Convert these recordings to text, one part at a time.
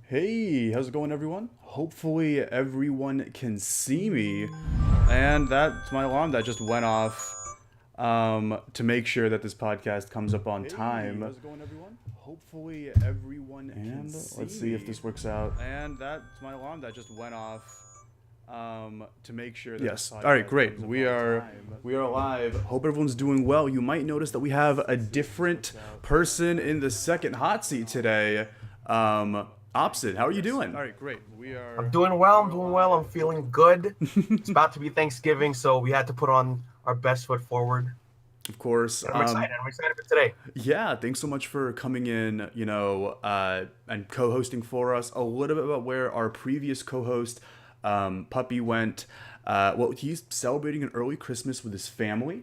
Hey, how's it going, everyone? Hopefully, everyone can see me. And that's my alarm that just went off to make sure that this podcast comes up on time. How's it going, everyone? Hopefully, everyone can see let's see if this works out. And that's my alarm that just went off to make sure that yes. All right, great. We are live. Hope everyone's doing well. You might notice that we have a different person in the second hot seat today. Opposite, how are you doing? All right, great. I'm doing well. I'm feeling good. It's about to be Thanksgiving, so we had to put on our best foot forward. Of course. And I'm excited for today. Yeah, thanks so much for coming in, and co-hosting for us. A little bit about where our previous co-host, Puppy, went. Well, he's celebrating an early Christmas with his family.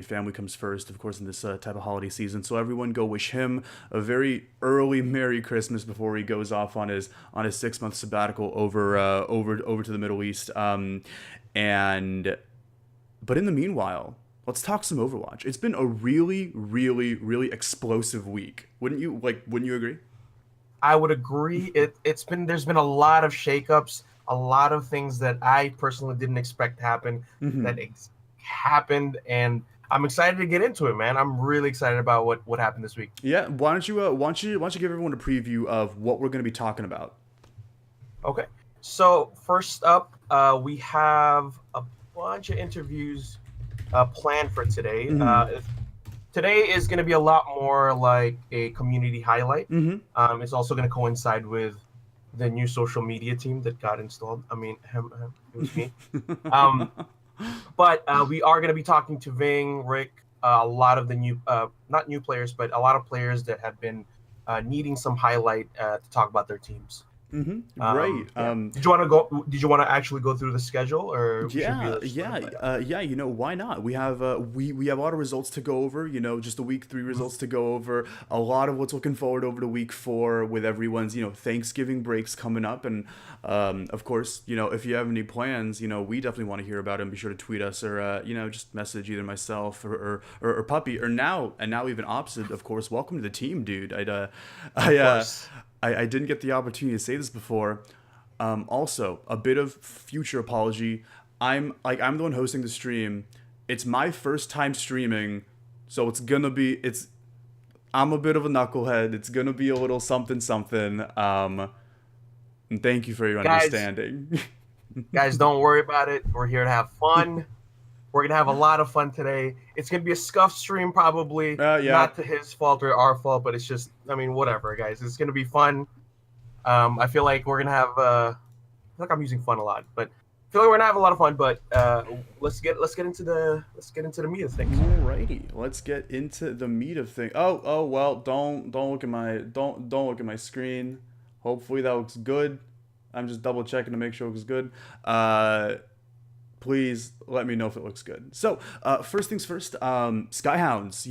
Family comes first, of course, in this type of holiday season. So everyone go wish him a very early Merry Christmas before he goes off on his 6-month sabbatical over to the Middle East. But in the meanwhile, let's talk some Overwatch. It's been a really, really, really explosive week. Wouldn't you agree? I would agree. There's been a lot of shakeups, a lot of things that I personally didn't expect to happen that happened, and I'm excited to get into it, man. I'm really excited about what happened this week. Yeah, why don't you give everyone a preview of what we're going to be talking about? Okay, so first up, we have a bunch of interviews planned for today. Today is going to be a lot more like a community highlight. It's also going to coincide with the new social media team that got installed. I mean, it was me. But we are going to be talking to Ving, Rick, a lot of the new, not new players, but a lot of players that have been needing some highlight to talk about their teams. Right. Yeah. Did you want to actually go through the schedule, or why not? We have we have a lot of results to go over. Just the week 3 results to go over. A lot of what's looking forward over to week 4 with everyone's Thanksgiving breaks coming up, and of course if you have any plans, we definitely want to hear about them. Be sure to tweet us or just message either myself or Puppy or now even Opposite. Of course, welcome to the team, dude. I didn't get the opportunity to say this before. Also, a bit of future apology. I'm the one hosting the stream. It's my first time streaming, so I'm a bit of a knucklehead. It's gonna be a little something. And thank you for your understanding. Guys, don't worry about it. We're here to have fun. We're going to have a lot of fun today. It's going to be a scuffed stream probably. Not to his fault or our fault, but it's just, whatever, guys. It's going to be fun. I feel like we're going to have, I feel like I'm using fun a lot, but I feel like we're going to have a lot of fun, but let's get into the meat of things. Alrighty. Let's get into the meat of things. Oh, well, don't look at my screen. Hopefully that looks good. I'm just double checking to make sure it looks good. Please let me know if it looks good. So, first things first, Skyhounds,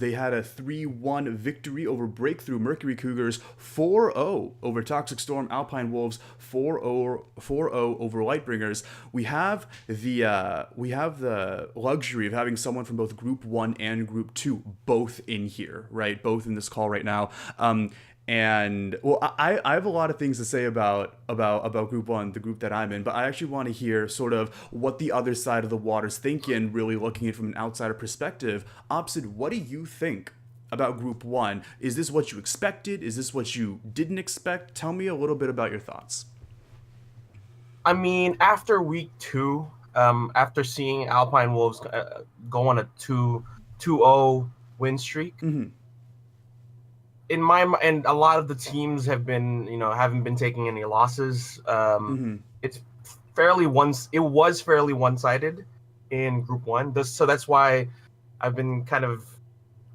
they had a 3-1 victory over Breakthrough Mercury Cougars, 4-0 over Toxic Storm Alpine Wolves, 4-0 over Lightbringers. We have the luxury of having someone from both Group 1 and Group 2 both in here, right? Both in this call right now. And well, I have a lot of things to say about Group 1, the group that I'm in, but I actually want to hear sort of what the other side of the water's thinking, really looking at it from an outsider perspective. Opposite, what do you think about Group 1? Is this what you expected? Is this what you didn't expect? Tell me a little bit about your thoughts. After week 2, after seeing Alpine Wolves go on a 2-0 win streak, in my mind, a lot of the teams have been, haven't been taking any losses. It was fairly one-sided in Group 1. So that's why I've been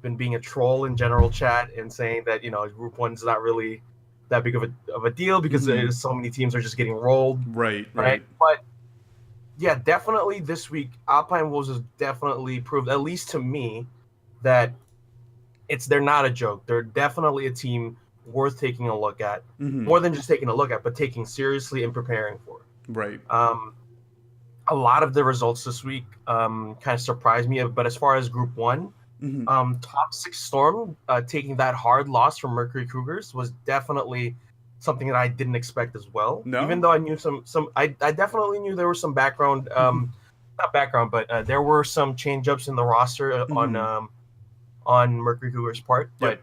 been being a troll in general chat and saying that, Group 1's not really that big of a deal because so many teams are just getting rolled. Right. But yeah, definitely this week, Alpine Wolves has definitely proved, at least to me, that they're not a joke. They're definitely a team worth taking a look at. More than just taking a look at, but taking seriously and preparing for. Right. A lot of the results this week kind of surprised me. But as far as Group 1, Toxic Storm taking that hard loss from Mercury Cougars was definitely something that I didn't expect as well. Even No. though I knew I definitely knew there was some background, not background, but there were some change ups in the roster on Mercury Cougars' part. Yep.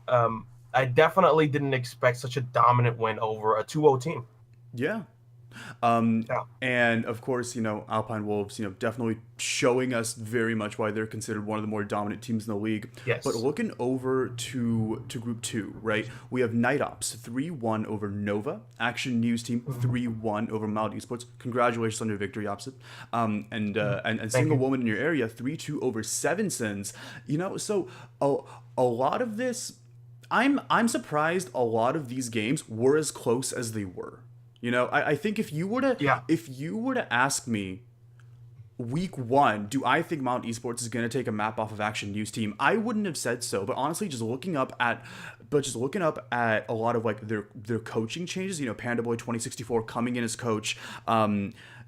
But I definitely didn't expect such a dominant win over a 2-0 team. Yeah. Yeah. And of course, Alpine Wolves, definitely showing us very much why they're considered one of the more dominant teams in the league. Yes. But looking over to Group 2, right? We have Night Ops 3-1 over Nova, Action News Team 3-1 over Mild Esports. Congratulations on your victory, Opposite. And Single Woman in your area 3-2 over Seven Sins. So a lot of this, I'm surprised a lot of these games were as close as they were. I think if you were to ask me week 1, do I think Mount Esports is going to take a map off of Action News Team? I wouldn't have said so, but honestly, just looking up at a lot of like their coaching changes, Panda Boy 2064 coming in as coach,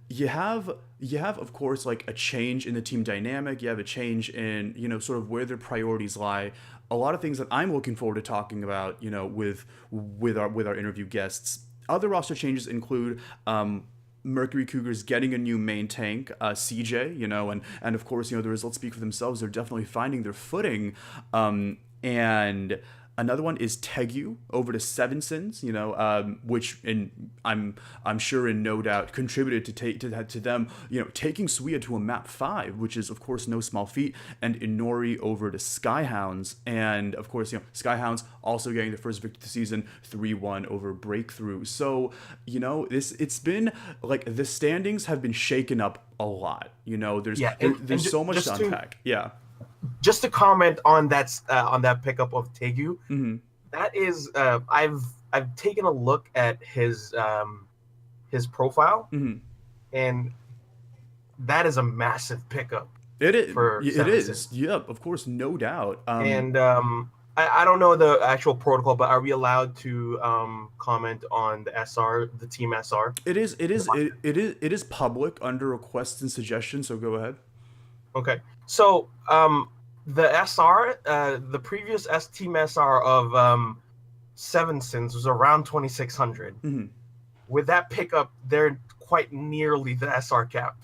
you have of course like a change in the team dynamic, you have a change in sort of where their priorities lie. A lot of things that I'm looking forward to talking about, with our interview guests. Other roster changes include Mercury Cougars getting a new main tank, CJ, and of course, the results speak for themselves. They're definitely finding their footing. And another one is Tegu over to Seven Sins, which I'm sure in no doubt contributed to them, taking Suya to a map 5, which is of course no small feat, and Inori over to Skyhounds, and of course Skyhounds also getting the first victory of the season 3-1 over Breakthrough. So it's been like the standings have been shaken up a lot. There's so much to unpack. Just to comment on that pickup of Tegu, that is I've taken a look at his profile, and that is a massive pickup. It is. Yep, of course, no doubt. And I don't know the actual protocol, but are we allowed to comment on the SR, the team SR? It is public under requests and suggestions. So go ahead. Okay, so the SR, the previous team SR of Seven Sins was around 2,600. With that pickup, they're quite nearly the SR cap.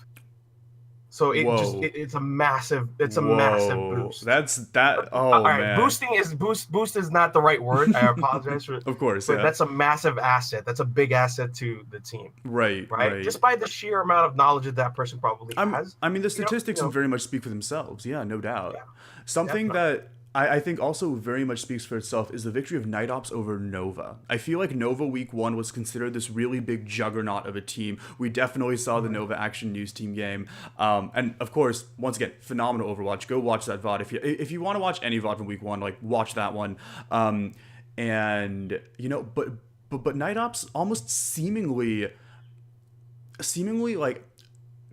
So it's a massive boost. All right, man. Boost is not the right word. I apologize for. Of course, but that's a massive asset. That's a big asset to the team. Right. Just by the sheer amount of knowledge that person probably has. I mean, the statistics very much speak for themselves. Yeah, no doubt. Yeah, something that I think also very much speaks for itself is the victory of Night Ops over Nova. I feel like Nova week 1 was considered this really big juggernaut of a team. We definitely saw the Nova Action News Team game. And of course, once again, phenomenal Overwatch. Go watch that VOD. If you want to watch any VOD from week 1, like watch that one. And but Night Ops almost seemingly like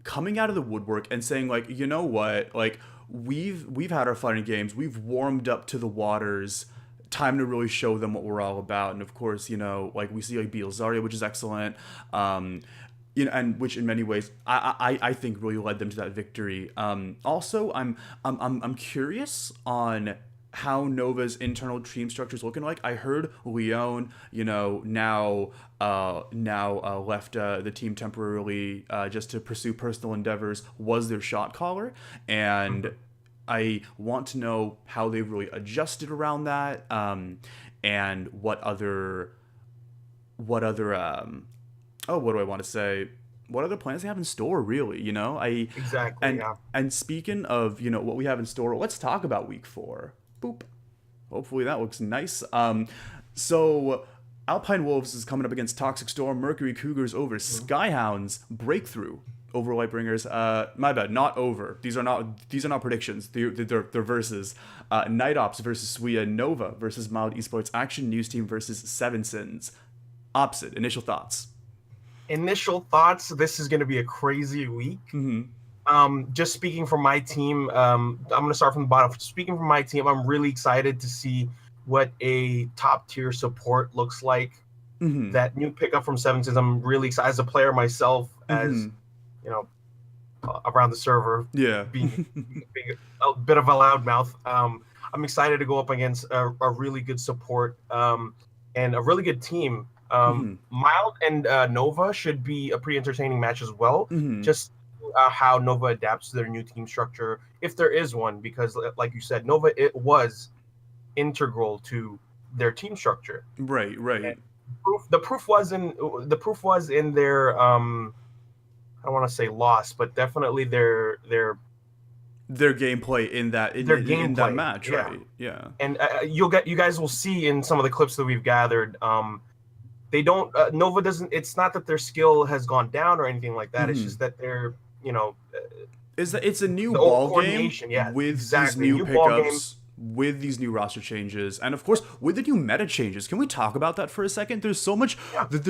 coming out of the woodwork and saying like, you know what, like we've had our fun in games, we've warmed up to the waters, time to really show them what we're all about. And of course, like we see like Beal Zarya, which is excellent, and which in many ways I think really led them to that victory. Also, I'm curious on how Nova's internal team structure is looking like. I heard Leon, now left the team temporarily just to pursue personal endeavors, was their shot caller, and I want to know how they've really adjusted around that, and what other what do I want to say? What other plans they have in store, really? Exactly. And speaking of what we have in store, let's talk about week 4. Boop. Hopefully that looks nice. So Alpine Wolves is coming up against Toxic Storm, Mercury Cougars over Skyhounds, Breakthrough over Lightbringers. My bad, not over. These are not predictions. They're verses. Night Ops versus Suya, Nova versus Mild Esports, Action News Team versus Seven Sins. Opposite. Initial thoughts. This is going to be a crazy week. Just speaking from my team, I'm going to start from the bottom. Speaking from my team, I'm really excited to see what a top tier support looks like. That new pickup from Seven Sins, I'm really excited as a player myself. As around the server, Yeah. being a bit of a loudmouth. I'm excited to go up against a really good support and a really good team. Mild and Nova should be a pretty entertaining match as well. Just how Nova adapts to their new team structure, if there is one, because like you said, Nova it was integral to their team structure. Right, And right. the proof was in their I don't want to say loss, but definitely Their gameplay in that their in that gameplay. match, Yeah, right? Yeah. and you guys will see in some of the clips that we've gathered. They don't Nova doesn't. It's not that their skill has gone down or anything like that. It's just that they're Is that it's a new the old ball game coordination. Yeah, with these exactly. new New ball game. pickups, with these new roster changes, and of course with the new meta changes. Can we talk about that for a second? Yeah, There's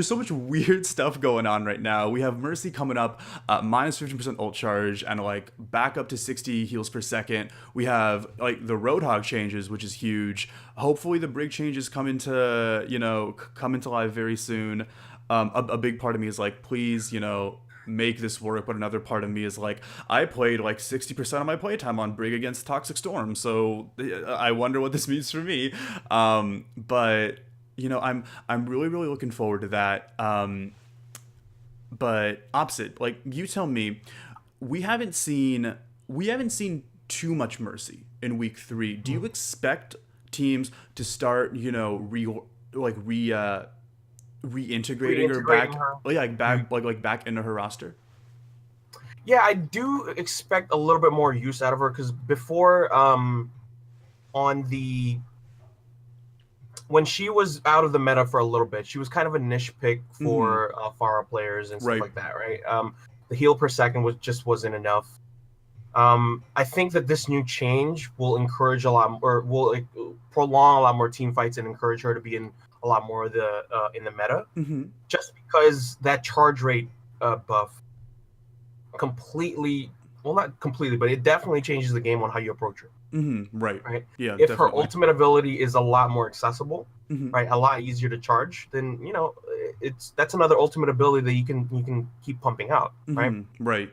so much weird stuff going on right now. We have Mercy coming up, minus 15% ult charge, and like back up to 60 heals per second. We have like the Roadhog changes, which is huge. Hopefully the Brig changes come into come into live very soon. A big part of me is like, please, make this work, but another part of me is like, I played like 60% of my playtime on Brig against Toxic Storm, so I wonder what this means for me. But I'm really really looking forward to that. But opposite, like you tell me, we haven't seen too much Mercy in week 3. Do you expect teams to start reintegrating her back, reintegrating her. back into her roster? Yeah, I do expect a little bit more use out of her because before, on the when she was out of the meta for a little bit, she was kind of a niche pick for Pharah players and stuff Right. like that, right? The heal per second wasn't enough. I think that this new change will encourage a lot, or will prolong a lot more team fights and encourage her to be in a lot more of the in the meta, just because that charge rate buff completely, well, not completely, but it definitely changes the game on how you approach her. Right. Right. Yeah, If her definitely. ultimate ability is a lot more accessible, right, a lot easier to charge, then that's another ultimate ability that you can keep pumping out, right? Right.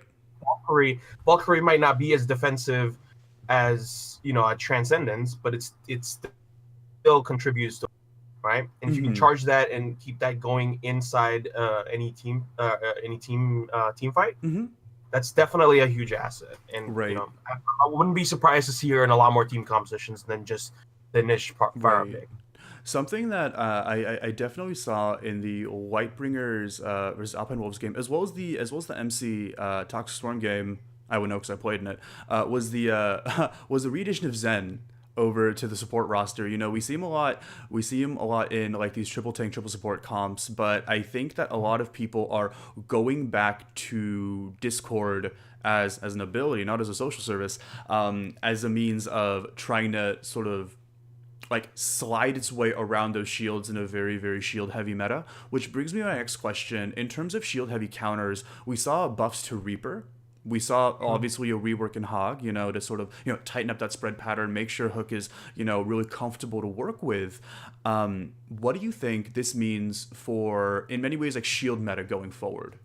Valkyrie might not be as defensive as a Transcendence, but it's still contributes to, right? And if you can charge that and keep that going inside any team team fight, that's definitely a huge asset. And Right. I wouldn't be surprised to see her in a lot more team compositions than just the niche fire Right. pick. Something that I definitely saw in the Lightbringers versus Alpine Wolves game, as well as the MC Toxic Storm game, I would know because I played in it, was the was the re-edition of Zen over to the support roster. We see him a lot. We see him a lot in like these triple tank, triple support comps. But I think that a lot of people are going back to Discord as an ability, not as a social service, as a means of trying to sort of like slide its way around those shields in a very very shield heavy meta, which brings me to my next question. In terms of shield heavy counters, we saw buffs to Reaper. We saw obviously a rework in Hog, to sort of tighten up that spread pattern, make sure Hook is really comfortable to work with. What do you think this means for, in many ways, like shield meta going forward?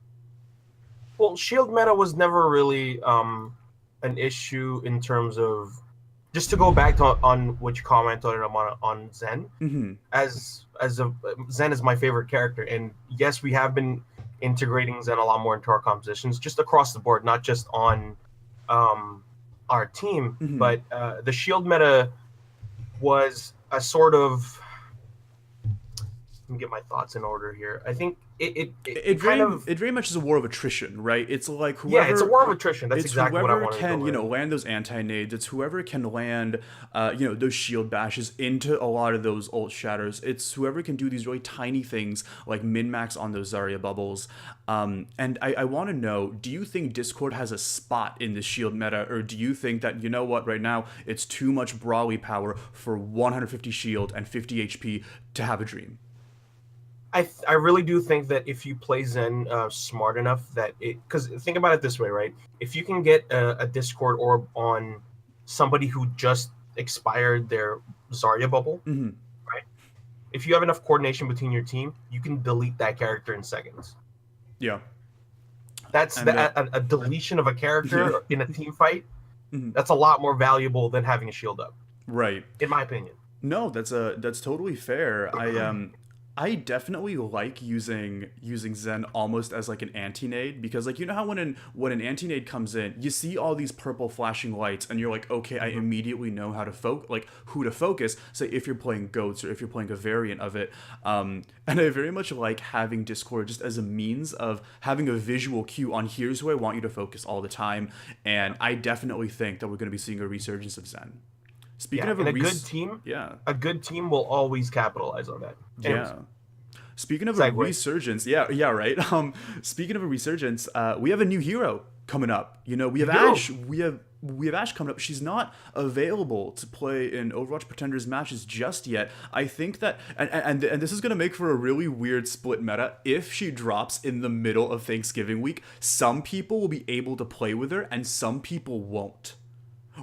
Well, shield meta was never really an issue in terms of, just to go back to on what you commented on Zen. Zen is my favorite character, and yes, we have been integrating Zen a lot more into our compositions, just across the board, not just on our team, but the shield meta was a sort of, let me get my thoughts in order here. I think it kind of, it very much is a war of attrition, right? It's like yeah, whoever it's a war of attrition. That's it's exactly what I whoever wanted can to go with. land those anti-nades. It's whoever can land those shield bashes into a lot of those ult shatters. It's whoever can do these really tiny things like min-max on those Zarya bubbles. And I want to know, do you think Discord has a spot in the shield meta, or do you think that, what, right now it's too much brawly power for 150 shield and 50 HP to have a dream? I really do think that if you play Zen smart enough, that because think about it this way, right? If you can get a Discord orb on somebody who just expired their Zarya bubble, right? If you have enough coordination between your team, you can delete that character in seconds. Yeah. That's And a deletion of a yeah. character in a team fight. Mhm. That's a lot more valuable than having a shield up, Right. in my opinion. No, that's totally fair. I definitely like using Zen almost as like an anti-nade, because like you know how when an anti-nade comes in, you see all these purple flashing lights and you're like, okay, I Mhm. immediately know how to who to focus. Say if you're playing goats or if you're playing a variant of it. And I very much like having Discord just as a means of having a visual cue on here's who I want you to focus all the time. And I definitely think that we're going to be seeing a resurgence of Zen. Speaking Yeah, of and yeah, a good team will always capitalize on that. Anyways, yeah. Speaking of a segue. resurgence, yeah, yeah, right. Speaking of a resurgence, we have a new hero coming up. You know, we We have do. Ash. We have Ash coming up. She's not available to play in Overwatch Pretenders matches just yet. I think that, and this is gonna make for a really weird split meta. If she drops in the middle of Thanksgiving week, some people will be able to play with her, and some people won't.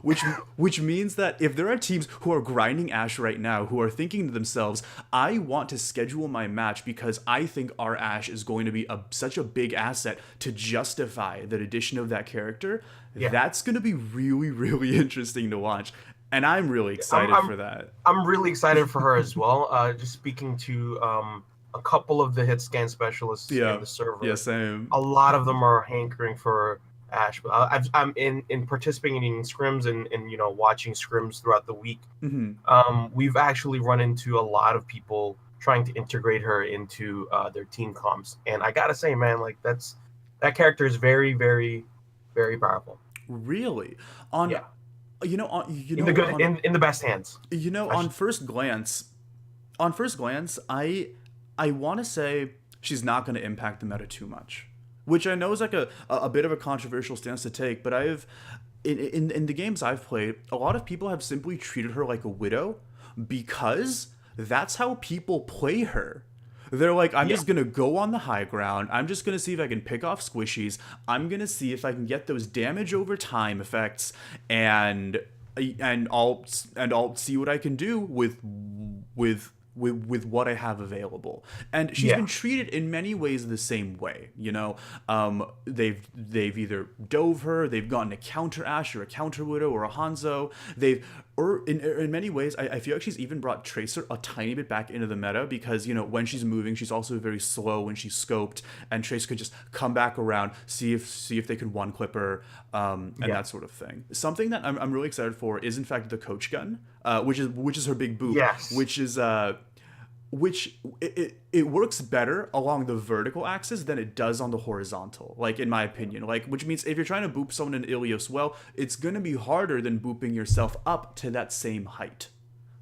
which which means that if there are teams who are grinding Ash right now who are thinking to themselves, I want to schedule my match because I think our Ash is going to be such a big asset to justify the addition of that character, Yeah, that's going to be really really interesting to watch, and I'm really I'm excited I'm for that. I'm really excited for her as well. Just speaking to a couple of the hit scan specialists in Yeah, the yeah, server, same. a lot of them are hankering for Ash. I'm in participating in scrims and watching scrims throughout the week. Hmm. We've actually run into a lot of people trying to integrate her into their team comps, and I gotta say, man, like that character is very, very, very powerful. Really, on Yeah, you in the know good, on in the best hands. I on should. first glance, I want to say she's not going to impact the meta too much, which I know is like a bit of a controversial stance to take. But I've in the games I've played, a lot of people have simply treated her like a widow because that's how people play her. They're like, I'm Yeah, just gonna go on the high ground. I'm just gonna see if I can pick off squishies. I'm gonna see if I can get those damage over time effects, and and I'll see what I can do with what I have available. And she's yeah, been treated in many ways the same way. They've either dove her, they've gotten a counter Ash or a counter Widow or a Hanzo. They've or in many ways, I feel like she's even brought Tracer a tiny bit back into the meta because when she's moving, she's also very slow when she's scoped, and Tracer could just come back around, see if they could one clip her, and yeah. that sort of thing. Something that I'm really excited for is in fact the coach gun, which is her big boop, Yes. which it works better along the vertical axis than it does on the horizontal, like in my opinion, like which means if you're trying to boop someone in Ilios, well, it's going to be harder than booping yourself up to that same height,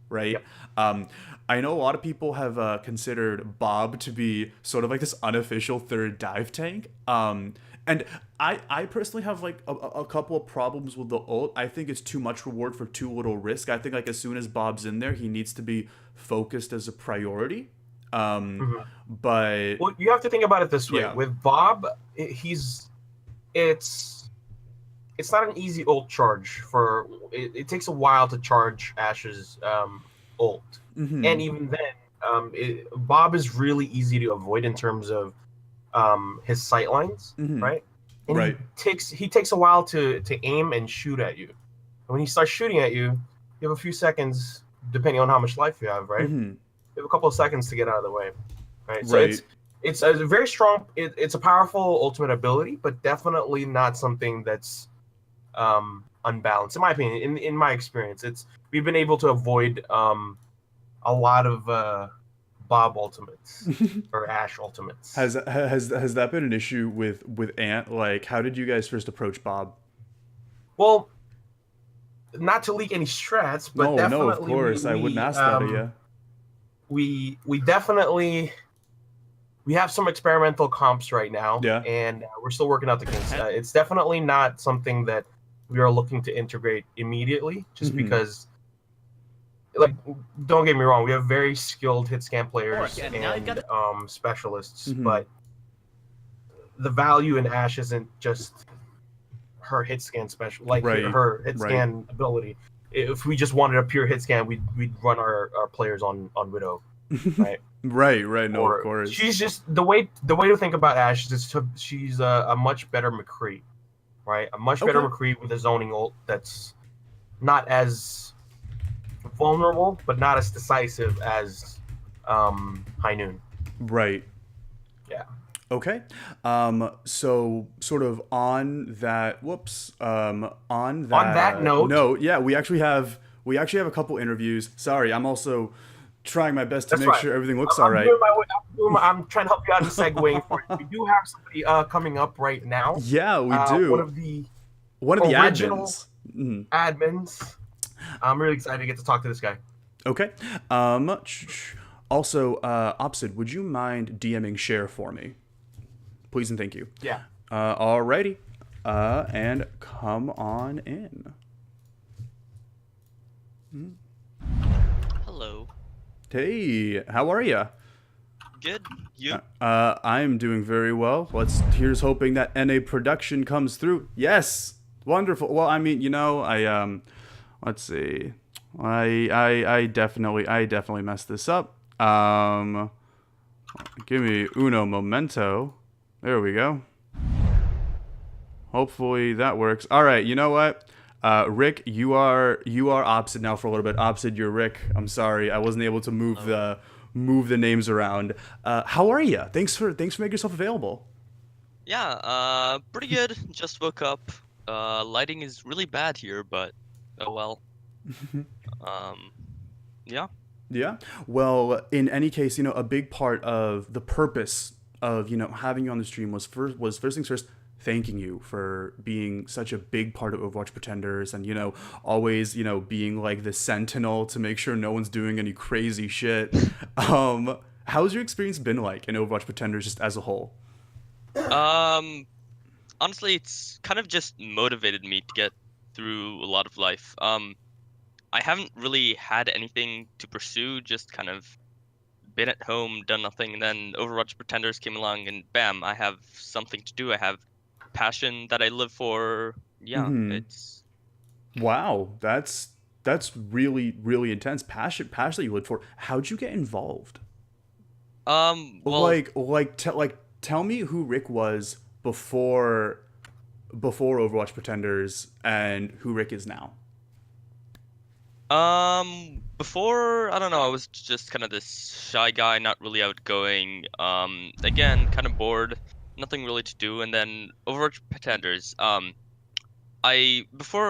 right? Yep. I know a lot of people have considered Bob to be sort of like this unofficial third dive tank. And I personally have like a couple of problems with the ult. I think it's too much reward for too little risk. I think like as soon as Bob's in there, he needs to be focused as a priority. Um, Mhm. but Well, you have to think about it this way. yeah, With Bob, it's it's not an easy ult charge for it takes a while to charge Ash's ult, and mm-hmm, even then, Bob is really easy to avoid in terms of his sight lines, mm-hmm, right? And right, he takes a while to aim and shoot at you. And when he starts shooting at you, you have a few seconds, depending on how much life you have, right? mm-hmm, You have a couple of seconds to get out of the way, right? So right. it's a very strong. It's a powerful ultimate ability, but definitely not something that's unbalanced, in my opinion. In my experience, it's we've been able to avoid a lot of Bob ultimates or Ash ultimates. Has that been an issue with Ant? Like, how did you guys first approach Bob? Well, not to leak any strats, but No, no, of definitely course, I wouldn't ask that of you. we definitely we have some experimental comps right now, Yeah. and we're still working out the kinks. It's definitely not something that we are looking to integrate immediately, just Mm-hmm. because, like, don't get me wrong, we have very skilled hit scan players and specialists, Mm-hmm. but the value in Ash isn't just her hit scan special, like Right. her hit Right. scan ability. If we just wanted a pure hit scan, we'd run our players on Widow right? Right. No, of Or course. she's just the way to think about Ash is she's a much better McCree, right? A much better Okay. McCree with a zoning ult that's not as vulnerable, but not as decisive as High Noon. Right. Yeah. Okay. So sort of on that, whoops, on On that that note, note, yeah, we actually have a couple interviews. Sorry, I'm also trying my best to that's make right. sure everything looks all right. I'm trying to help you out in segueing for it. We do have somebody coming up right now. Yeah, we One do. of the One of the original admins. Mhm. admins. I'm really excited to get to talk to this guy. Okay. Also, Opsid, would you mind DMing share for me? Please and thank you. Yeah. Alrighty. And come on in. Hello. Hey, how are you? Good. You? I'm doing very well. Here's hoping that NA production comes through. Yes, wonderful. Well, I mean, let's see. I definitely messed this up. Give me uno momento. There we go. Hopefully that works. All right, you know what? Rick, you are Opsid now for a little bit. Opsid, you're Rick. I'm sorry, I wasn't able to move the names around. How are you? Thanks for making yourself available. Yeah, pretty good. Just woke up. Lighting is really bad here, but oh well. Um, yeah. Yeah. Well, in any case, a big part of the purpose of having you on the stream was first things first. Thanking you for being such a big part of Overwatch Pretenders, and always being like the sentinel to make sure no one's doing any crazy shit. How's your experience been like in Overwatch Pretenders just as a whole? Um, Honestly, it's kind of just motivated me to get through a lot of life. I haven't really had anything to pursue, just kind of been at home, done nothing, and then Overwatch Pretenders came along, and bam, I have something to do. I have passion that I live for. Yeah, Mm-hmm. it's Wow, that's really really intense. Passion that you lived for. How'd you get involved? well, Tell me who Rick was before Overwatch Pretenders and who Rick is now. before, I don't know, I was just kind of this shy guy, not really outgoing. Again, kind of bored, nothing really to do. And then Overwatch Pretenders. Before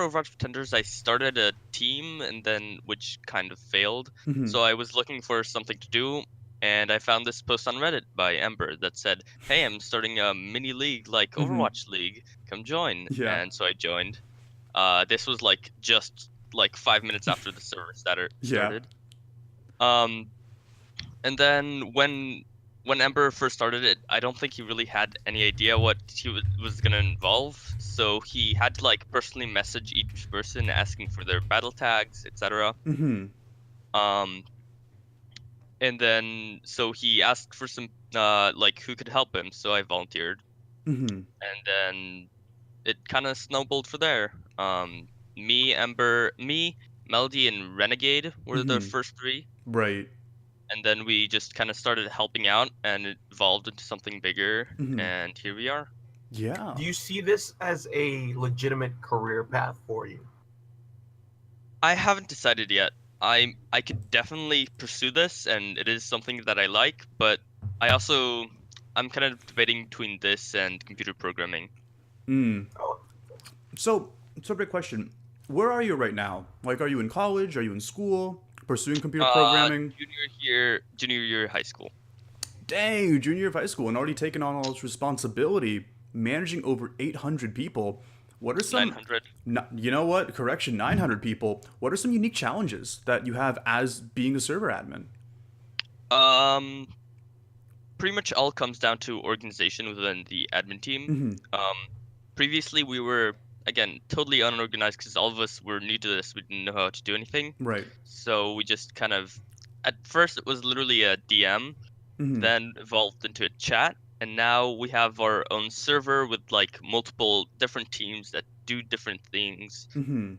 Overwatch Pretenders, I started a team and then which kind of failed. Mm-hmm. So I was looking for something to do, and I found this post on Reddit by Ember that said, "Hey, I'm starting a mini league like Mm-hmm. Overwatch League. Come join." Yeah. And so I joined. This was like just like 5 minutes after the server Yeah. started. Um, and then when Ember first started it, I don't think he really had any idea what he was gonna involve. So he had to like personally message each person asking for their battle tags, etc. Mm-hmm. Um, and then so he asked for some like who could help him. So I volunteered, Mm-hmm. and then it kind of snowballed for there. Me, Melody, and Renegade were the Mm-hmm. first three, Right. and then we just kind of started helping out, and it evolved into something bigger, Mm-hmm. and here we are. Yeah. Do you see this as a legitimate career path for you? I haven't decided yet. I could definitely pursue this, and it is something that I like, but I'm kind of debating between this and computer programming. Mm. Oh, So big question. Where are you right now? Like, are you in college? Are you in school? Pursuing computer programming? Junior year high school. Dang, you junior year of high school and already taking on all this responsibility, managing over 800 people. What are some, 900. you know what? Correction, 900 people. What are some unique challenges that you have as being a server admin? Um, Pretty much all comes down to organization within the admin team. Mm-hmm. Um, Previously we were again totally unorganized because all of us were new to this. We didn't know how to do anything, Right. so we just kind of at first it was literally a DM, Mm-hmm. then evolved into a chat, and now we have our own server with like multiple different teams that do different things, Mm-hmm. and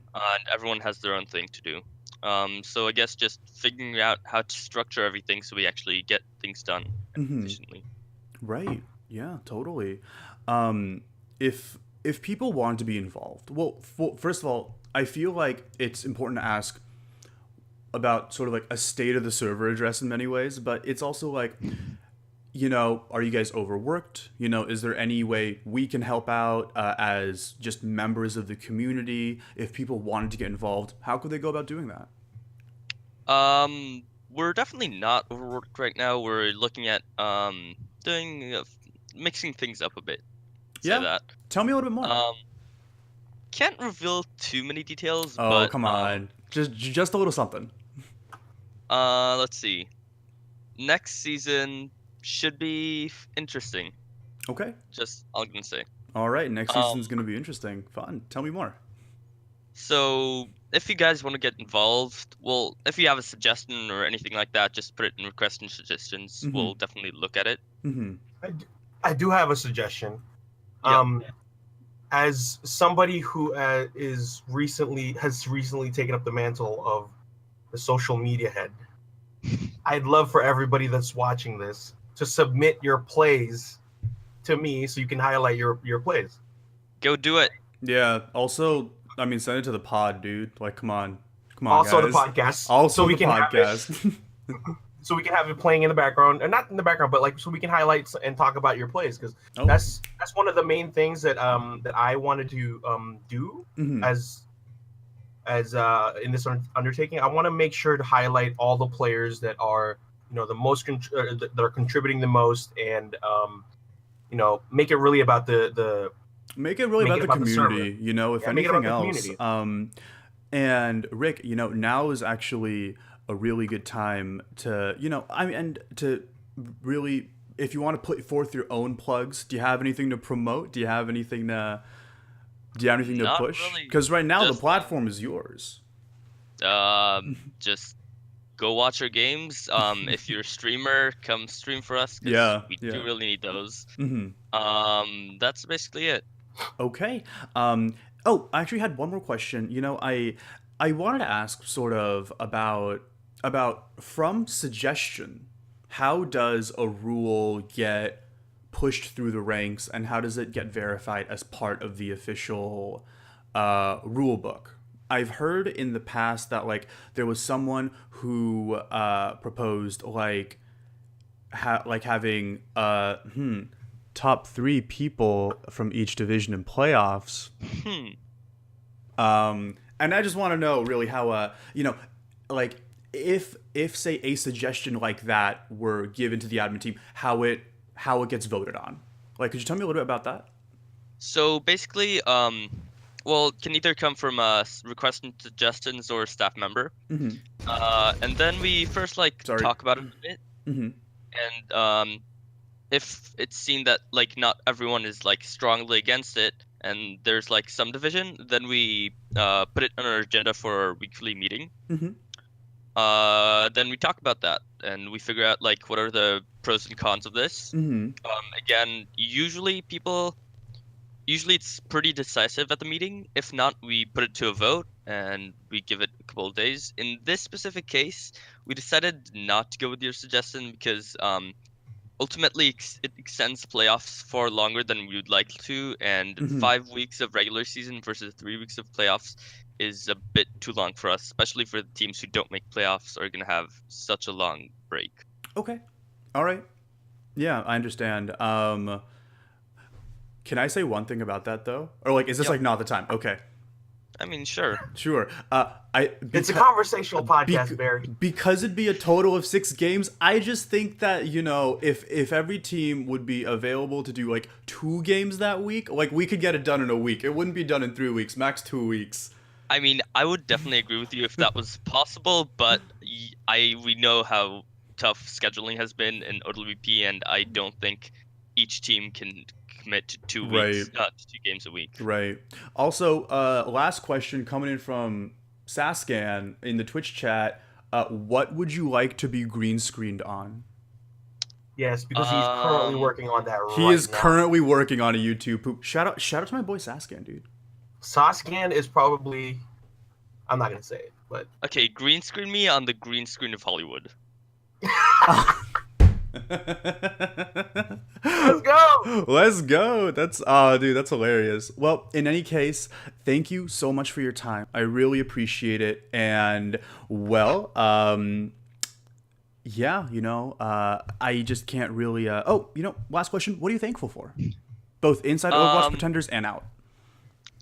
everyone has their own thing to do. So I guess just figuring out how to structure everything so we actually get things done efficiently. Right. Yeah, totally. Um, if people want to be involved, well, first of all, I feel like it's important to ask about sort of like a state of the server address in many ways, but it's also like, are you guys overworked? Is there any way we can help out as just members of the community? If people wanted to get involved, how could they go about doing that? We're definitely not overworked right now. We're looking at doing mixing things up a bit. Say Yeah, that. tell me a little bit more. Um, can't reveal too many details, Oh, but come on, just a little something. let's see. Next season should be interesting. Okay. Just all I'm gonna say. All right, next Um, season's gonna be interesting. Fun. Tell me more. so if you guys want to get involved, well, if you have a suggestion or anything like that, just put it in request and suggestions. Mm-hmm. We'll definitely look at it. Mm-hmm. I do have a suggestion. Yeah. As somebody who has recently taken up the mantle of the social media head, I'd love for everybody that's watching this to submit your plays to me so you can highlight your plays. Go do it. Yeah. Also, I mean, send it to the pod, dude. Like, come on, Also guys. the podcast. Also, so we the can podcast. Have it, so we can have it playing in the background, and not in the background, but like so we can highlight and talk about your plays because Oh. that's one of the main things that that I wanted to do Mhm. as in this undertaking. I want to make sure to highlight all the players that are the most that are contributing the most, and make it really about the Make it really about the community. If Yeah, make it anything about the else. community. And Rick, now is actually a really good time to, and to really, if you want to put forth your own plugs, do you have anything to promote? Do you have anything to Not push? really. Because right now the Just, platform is yours. just go watch our games. If you're a streamer, come stream for us because Yeah, we yeah. do really need those. Hmm. That's basically it. Okay. Oh, I actually had one more question. I wanted to ask sort of about from suggestion, how does a rule get pushed through the ranks, and how does it get verified as part of the official rule book? I've heard in the past that like there was someone who proposed like having top three people from each division in playoffs. Hmm. And I just want to know really how like if say a suggestion like that were given to the admin team, how it gets voted on. Like, could you tell me a little bit about that? So basically, well, it can either come from request and suggestions or staff member. Mm-hmm. And then we first Sorry. talk about it a bit, Mm-hmm. and if it's seen that like not everyone is like strongly against it, and there's like some division, then we put it on our agenda for our weekly meeting. Mm-hmm. Then we talk about that, and we figure out like what are the pros and cons of this. Mm-hmm. Again, usually it's pretty decisive at the meeting. If not, we put it to a vote and we give it a couple of days. In this specific case, we decided not to go with your suggestion because ultimately it extends playoffs far longer than we would like to, and Mhm. 5 weeks of regular season versus 3 weeks of playoffs is a bit too long for us, especially for the teams who don't make playoffs are going to have such a long break. Okay. All right. Yeah, I understand. Can I say one thing about that though? Or like, is this Yep. like not the time? Okay. I mean, sure. Sure. It's a conversational podcast, Barry. Because it'd be a total of 6 games. I just think that if every team would be available to do like 2 games that week, like we could get it done in a week. It wouldn't be done in 3 weeks, max 2 weeks. I mean, I would definitely agree with you if that was possible, but we know how tough scheduling has been in OWP, and I don't think each team can commit to 2 weeks, Right. to 2 games a week. Right. Also, last question coming in from Saskan in the Twitch chat. What would you like to be green screened on? Yes, because he's currently working on that He right is now. currently working on a YouTube poop. Shout out to my boy Saskan, dude. Saskan is probably, I'm not gonna say it. But Okay, green screen me on the green screen of Hollywood. let's go. Let's go. That's dude, that's hilarious. Well, in any case, thank you so much for your time. I really appreciate it. And well, yeah, I just can't really last question. What are you thankful for? Both inside Overwatch Um, Pretenders and out.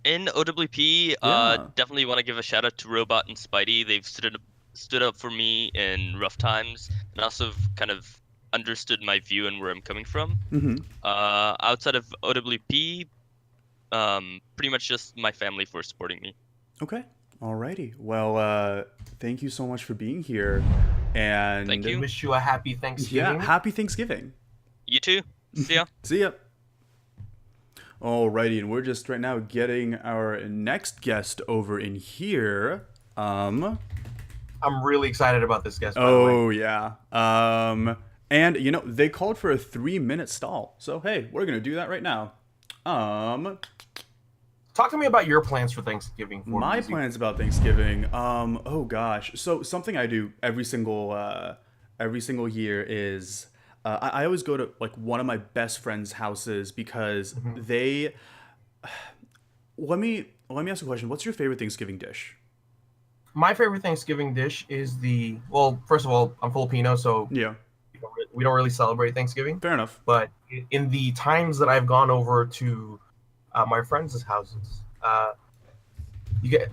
in OWP, Yeah. definitely want to give a shout out to Robot and Spidey. They've stood up for me in rough times, and also kind of understood my view and where I'm coming from. Mm-hmm. Outside of OWP, pretty much just my family for supporting me. Okay. Alrighty. Well, thank you so much for being here. And Thank you. Wish you a happy Thanksgiving. yeah, happy Thanksgiving. You too. See ya. See ya. Alrighty, and we're just right now getting our next guest over in here. I'm really excited about this guest. By the way. Oh yeah. And they called for a 3-minute stall. So hey, we're gonna do that right now. Talk to me about your plans for Thanksgiving. My plans about Thanksgiving. Oh gosh. So something I do every single year is I always go to like one of my best friends' houses because they. Let me ask you a question. What's your favorite Thanksgiving dish? My favorite Thanksgiving dish is first of all, I'm Filipino, so Yeah. we don't really celebrate Thanksgiving. Fair enough. But in the times that I've gone over to my friends' houses, you get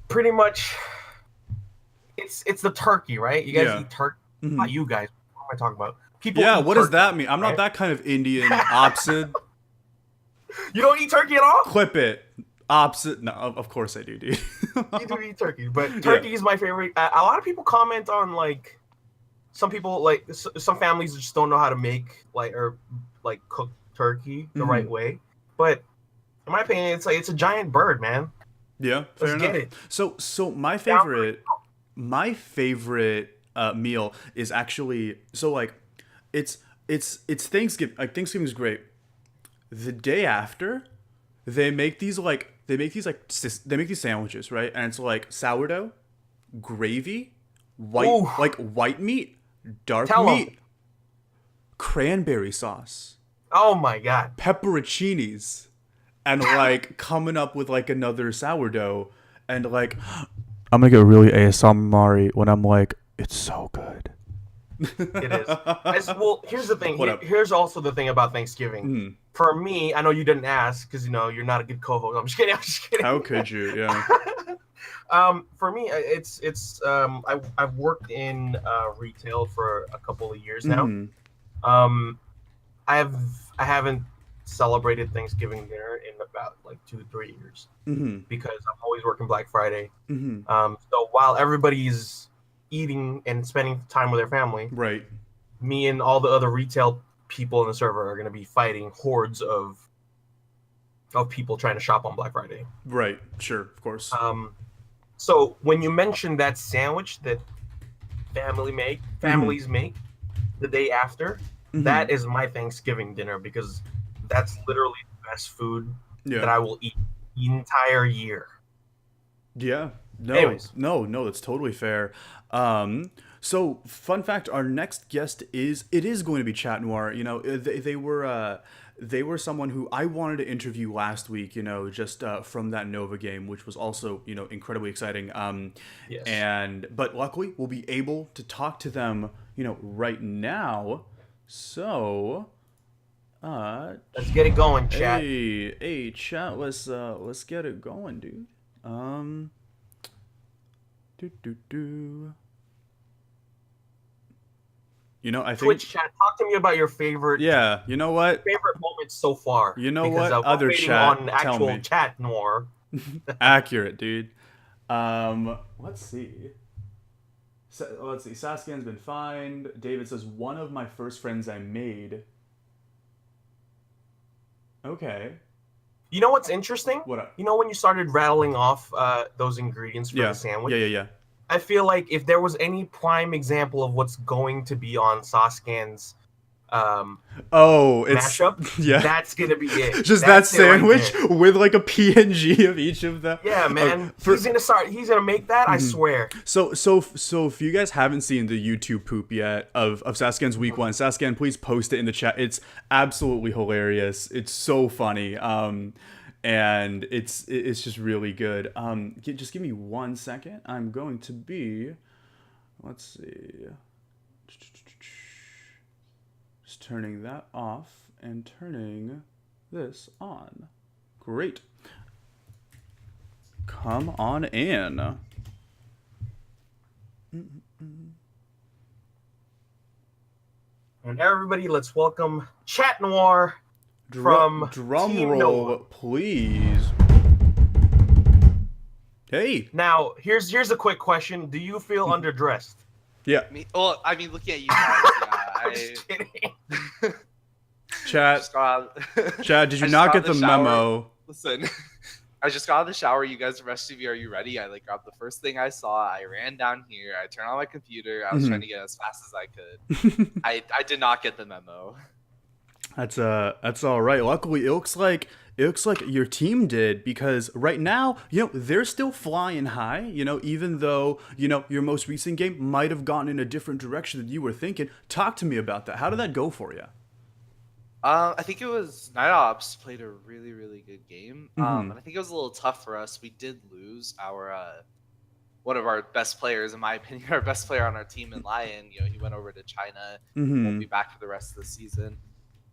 pretty much it's the turkey, right? You guys eat turkey. Not you guys. What am I talking about? People. Yeah. eat What does turkey, that mean? I'm right? not that kind of Indian opposite. You don't eat turkey at all? Clip it. Opposite. No, of course I do, dude. You do eat turkey, but turkey is my favorite. A lot of people comment on like some people like some families just don't know how to make cook turkey the right way. But in my opinion, it's a giant bird, man. Yeah, fair Let's enough. get it. So my favorite meal is actually it's Thanksgiving. Like Thanksgiving's great. The day after, they make these sandwiches, right? And it's like sourdough, gravy, white meat, dark Tell 'em. meat, cranberry sauce, Oh my god. pepperoncinis, and like coming up with like another sourdough, and like I'm gonna get really ASMR when I'm like, it's so good. It is. Well, here's the thing. What up? Here's also the thing about Thanksgiving. For me, I know you didn't ask because you're not a good co-host. I'm just kidding. I'm just kidding. How could you? Yeah. For me, I've worked in retail for a couple of years now. I haven't celebrated Thanksgiving dinner in about like 2-3 years because I'm always working Black Friday. So while everybody's eating and spending time with their family, Right. me and all the other retail people in the server are going to be fighting hordes of people trying to shop on Black Friday. Right. Sure. Of course. So when you mentioned that sandwich that families make the day after, that is my Thanksgiving dinner because that's literally the best food that I will eat the entire year. Yeah. No. Anyways. No. That's totally fair. So fun fact: our next guest is going to be Chat Noir. They were someone who I wanted to interview last week. Just from that Nova game, which was also incredibly exciting. Yes. But luckily we'll be able to talk to them right now. So. Let's get it going, chat. Hey, chat. Let's get it going, dude. I think Twitch chat, talk to me about your favorite yeah, you know what? favorite moments so far. You know because, what? I'm Other waiting chat, on tell actual me. Chat Noir. Accurate, dude. Let's see. Let's see. Saskian's been fined. David says one of my first friends I made. Okay. You know what's interesting? What up? You know when you started rattling off those ingredients for the sandwich? Yeah. I feel like if there was any prime example of what's going to be on Saskan's um, Oh, it's mashup. yeah. That's gonna be it. Just that That's it right sandwich there. with like a PNG of each of them. Yeah, man. For He's gonna start. He's gonna make that. I swear. so if you guys haven't seen the YouTube poop yet of Saskan's week one, Saskan, please post it in the chat. It's absolutely hilarious. It's so funny. And it's just really good. Just give me 1 second. I'm going to be, let's see, just turning that off and turning this on. Great. Come on in. And everybody, let's welcome Chat Noir from Drum Team roll, Nova. please. Hey. Now, here's a quick question: do you feel underdressed? Yeah. Well, I mean, looking at you guys, yeah, I'm just kidding. Chat. just got out, Chad, did you I just not got get out the shower. memo? Listen, I just got out of the shower. You guys, the rest of you, are you ready? I like grabbed the first thing I saw. I ran down here. I turned on my computer. I was trying to get as fast as I could. I did not get the memo. That's all right. Luckily, it looks like your team did, because right now, they're still flying high, even though, your most recent game might have gone in a different direction than you were thinking. Talk to me about that. How did that go for you? I think it was Night Ops played a really, really good game. And I think it was a little tough for us. We did lose our one of our best players, in my opinion, our best player on our team in Lion. He went over to China. Won't be back for the rest of the season.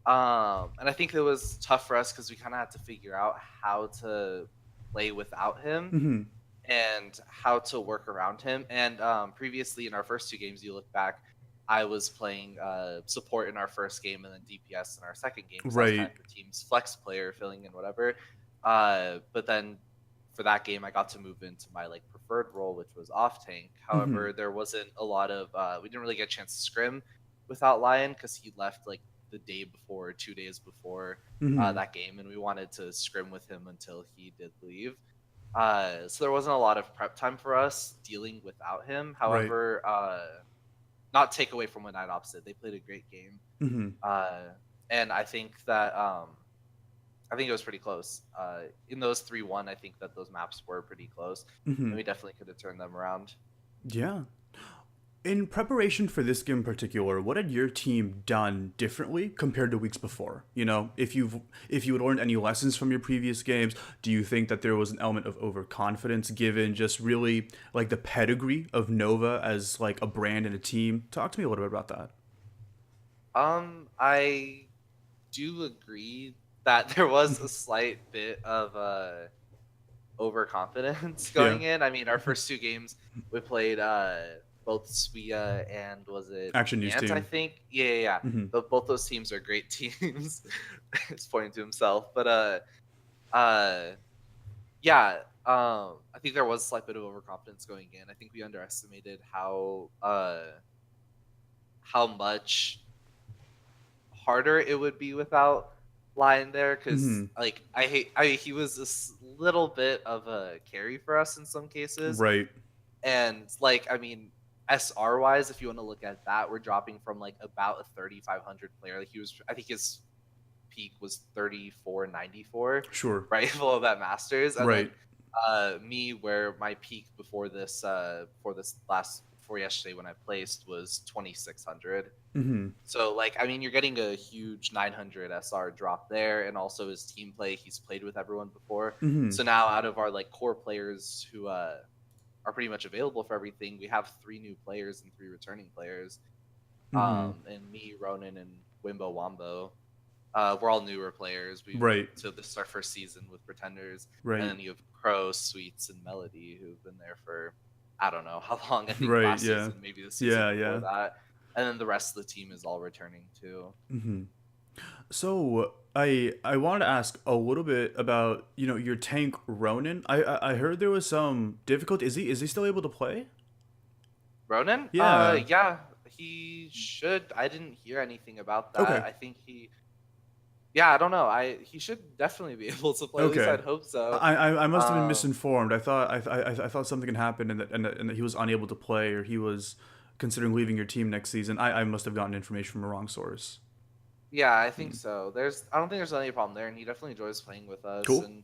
And I think it was tough for us because we kind of had to figure out how to play without him and how to work around him. And previously in our first two games, you look back, I was playing support in our first game and then DPS in our second game. So I was kind of the team's flex player, filling in whatever. But then for that game, I got to move into my preferred role, which was off tank. However, there wasn't a lot of we didn't really get a chance to scrim without Lion because he left the day before, 2 days before that game, and we wanted to scrim with him until he did leave. So there wasn't a lot of prep time for us dealing without him. However, not take away from what Night Ops did. They played a great game. And I think that I think it was pretty close. In those 3-1, I think that those maps were pretty close. And we definitely could have turned them around. Yeah. In preparation for this game in particular, what had your team done differently compared to weeks before? If you had learned any lessons from your previous games, do you think that there was an element of overconfidence given just really the pedigree of Nova as a brand and a team? Talk to me a little bit about that. I do agree that there was a slight bit of overconfidence going in. I mean, our first two games we played both Suia and was it Action News Ant, team? I think. Yeah. Both those teams are great teams. He's pointing to himself, but yeah. I think there was a slight bit of overconfidence going in. I think we underestimated how much harder it would be without Lion there, because he was a little bit of a carry for us in some cases, right? And I mean, SR wise, if you want to look at that, we're dropping from about a 3,500 player. I think his peak was 3,494. Sure. Right below that Masters. And right. Then, me, where my peak before yesterday when I placed was 2,600. So I mean, you're getting a huge 900 SR drop there, and also his team play. He's played with everyone before. So now out of our core players who are pretty much available for everything, we have 3 new players and 3 returning players. And me, Ronan, and Wimbo Wombo. We're all newer players. So this is our first season with Pretenders. Right. And then you have Crow, Sweets, and Melody, who've been there for I don't know how long. I think last season, maybe the season before that. And then the rest of the team is all returning too. So I wanted to ask a little bit about your tank Ronan. I heard there was some difficulty. Is he still able to play? Ronan? Yeah. Yeah, he should. I didn't hear anything about that. Okay. I think yeah, I don't know. He should definitely be able to play. Okay. At least I'd hope so. I must have been misinformed. I thought something had happened and that he was unable to play, or he was considering leaving your team next season. I must have gotten information from a wrong source. Yeah, I think so. I don't think there's any problem there, and he definitely enjoys playing with us. Cool. And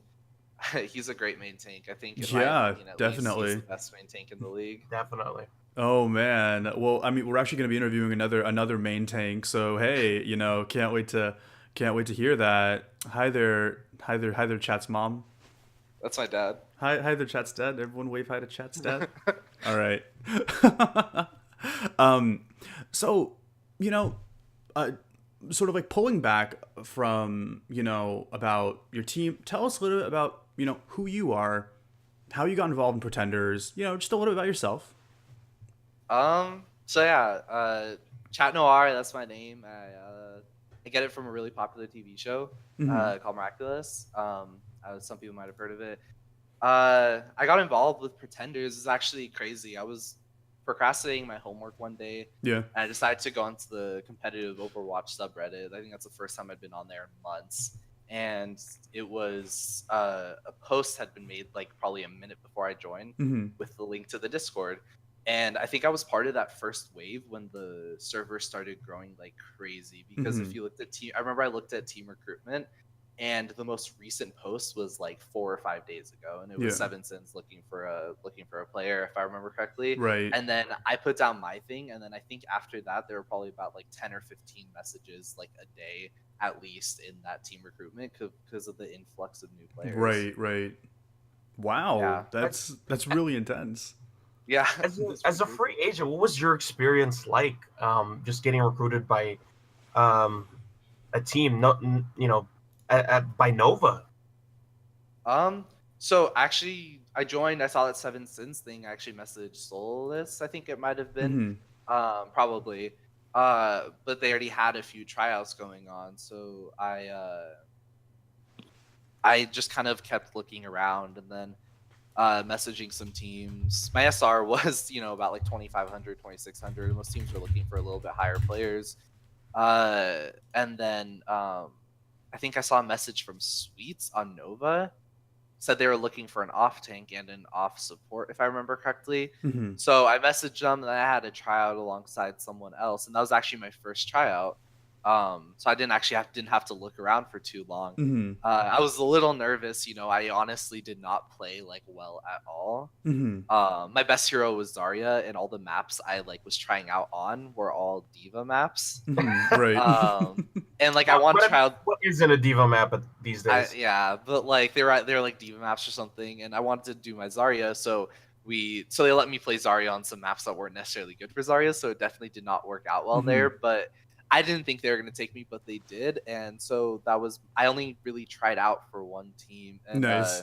he's a great main tank. I think, in my Yeah, opinion, at least, he's definitely. the best main tank in the league. Definitely. Oh man. Well, I mean, we're actually going to be interviewing another main tank. So hey, can't wait to hear that. Hi there, Chat's mom. That's my dad. Hi there, Chat's dad. Everyone wave hi to Chat's dad. All right. um, so you know, uh, sort of like pulling back from about your team. Tell us a little bit about who you are, how you got involved in Pretenders. Just a little bit about yourself. So yeah, Chat Noir, that's my name. I get it from a really popular TV show called Miraculous. Some people might have heard of it. I got involved with Pretenders. It's actually crazy. I was procrastinating my homework one day. Yeah. And I decided to go onto the competitive Overwatch subreddit. I think that's the first time I'd been on there in months. And it was a post had been made like probably a minute before I joined with the link to the Discord. And I think I was part of that first wave when the server started growing like crazy. Because if you looked at I remember I looked at team recruitment, and the most recent post was like 4 or 5 days ago, and it was Seven Sins looking for a player, if I remember correctly. Right. And then I put down my thing, and then I think after that there were probably about like 10 or 15 messages like a day at least in that team recruitment because of the influx of new players. Right. Wow. Yeah. That's really intense. Yeah. As a free agent, what was your experience like? Just getting recruited by a team, not by Nova. So actually, I joined. I saw that Seven Sins thing. I actually messaged Soulless. I think it might have been, probably. But they already had a few tryouts going on, so I just kind of kept looking around, and then messaging some teams. My SR was about like 2,500, 2,600. Most teams were looking for a little bit higher players. And then I think I saw a message from Sweets on Nova, said they were looking for an off tank and an off support, if I remember correctly. So I messaged them, and then I had a tryout alongside someone else, and that was actually my first tryout. So I didn't have to look around for too long. I was a little nervous, I honestly did not play like well at all. My best hero was Zarya, and all the maps I like was trying out on were all diva maps. Right. And like I want to try out what isn't a diva map these days? yeah, but like they were like diva maps or something, and I wanted to do my Zarya, so they let me play Zarya on some maps that weren't necessarily good for Zarya, so it definitely did not work out well there. But I didn't think they were going to take me, but they did, and so I only really tried out for one team. And, nice.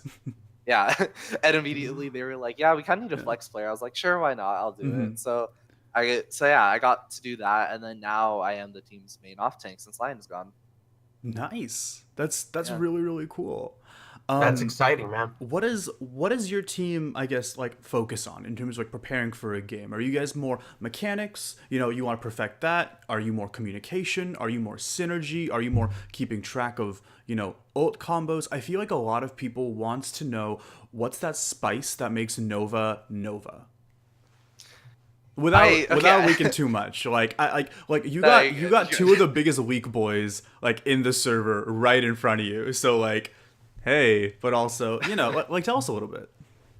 Yeah, and immediately they were like, "Yeah, we kind of need a flex player." I was like, "Sure, why not? I'll do it." So I got to do that, and then now I am the team's main off tank since Lion's gone. Nice. That's really, really cool. That's exciting, man. What is your team, I guess, like focus on in terms of like preparing for a game? Are you guys more mechanics? You want to perfect that? Are you more communication? Are you more synergy? Are you more keeping track of, ult combos? I feel like a lot of people wants to know what's that spice that makes Nova Nova. Without leaking too much, you got two of the biggest leak boys like in the server right in front of you. So like, hey, but also like tell us a little bit.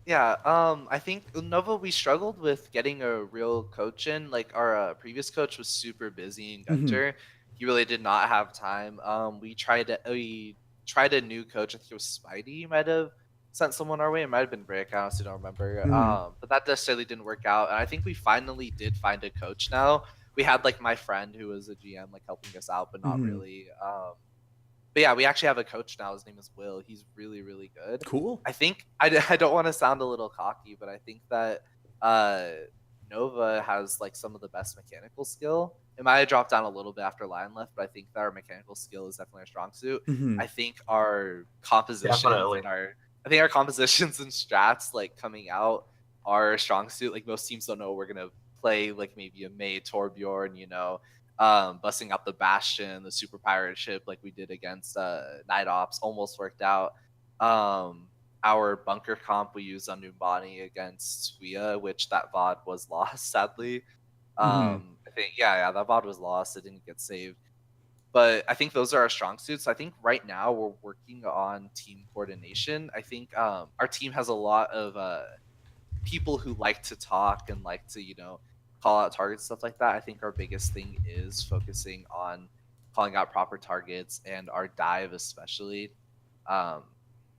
Yeah, I think Nova, we struggled with getting a real coach in. Like our previous coach was super busy in Gunter. He really did not have time. We tried a new coach. I think it was Spidey might have sent someone our way. It might have been Brick. I honestly don't remember. But that necessarily didn't work out. And I think we finally did find a coach now. We had like my friend who was a GM like helping us out, but not really. But yeah, we actually have a coach now. His name is Will. He's really, really good. Cool. I think I don't want to sound a little cocky, but I think that Nova has like some of the best mechanical skill. It might have dropped down a little bit after Lion left, but I think that our mechanical skill is definitely our strong suit. I think our compositions and our compositions and strats like coming out are a strong suit. Like most teams don't know we're gonna play like maybe a Mei Torbjorn, busting up the Bastion, the Super Pirate ship like we did against Night Ops, almost worked out. Our bunker comp we used on Numbani against Suia, which that VOD was lost, sadly. I think, that VOD was lost. It didn't get saved. but I think those are our strong suits. I think right now we're working on team coordination. I think our team has a lot of people who like to talk and like to, call out targets, stuff like that. I think our biggest thing is focusing on calling out proper targets and our dive, especially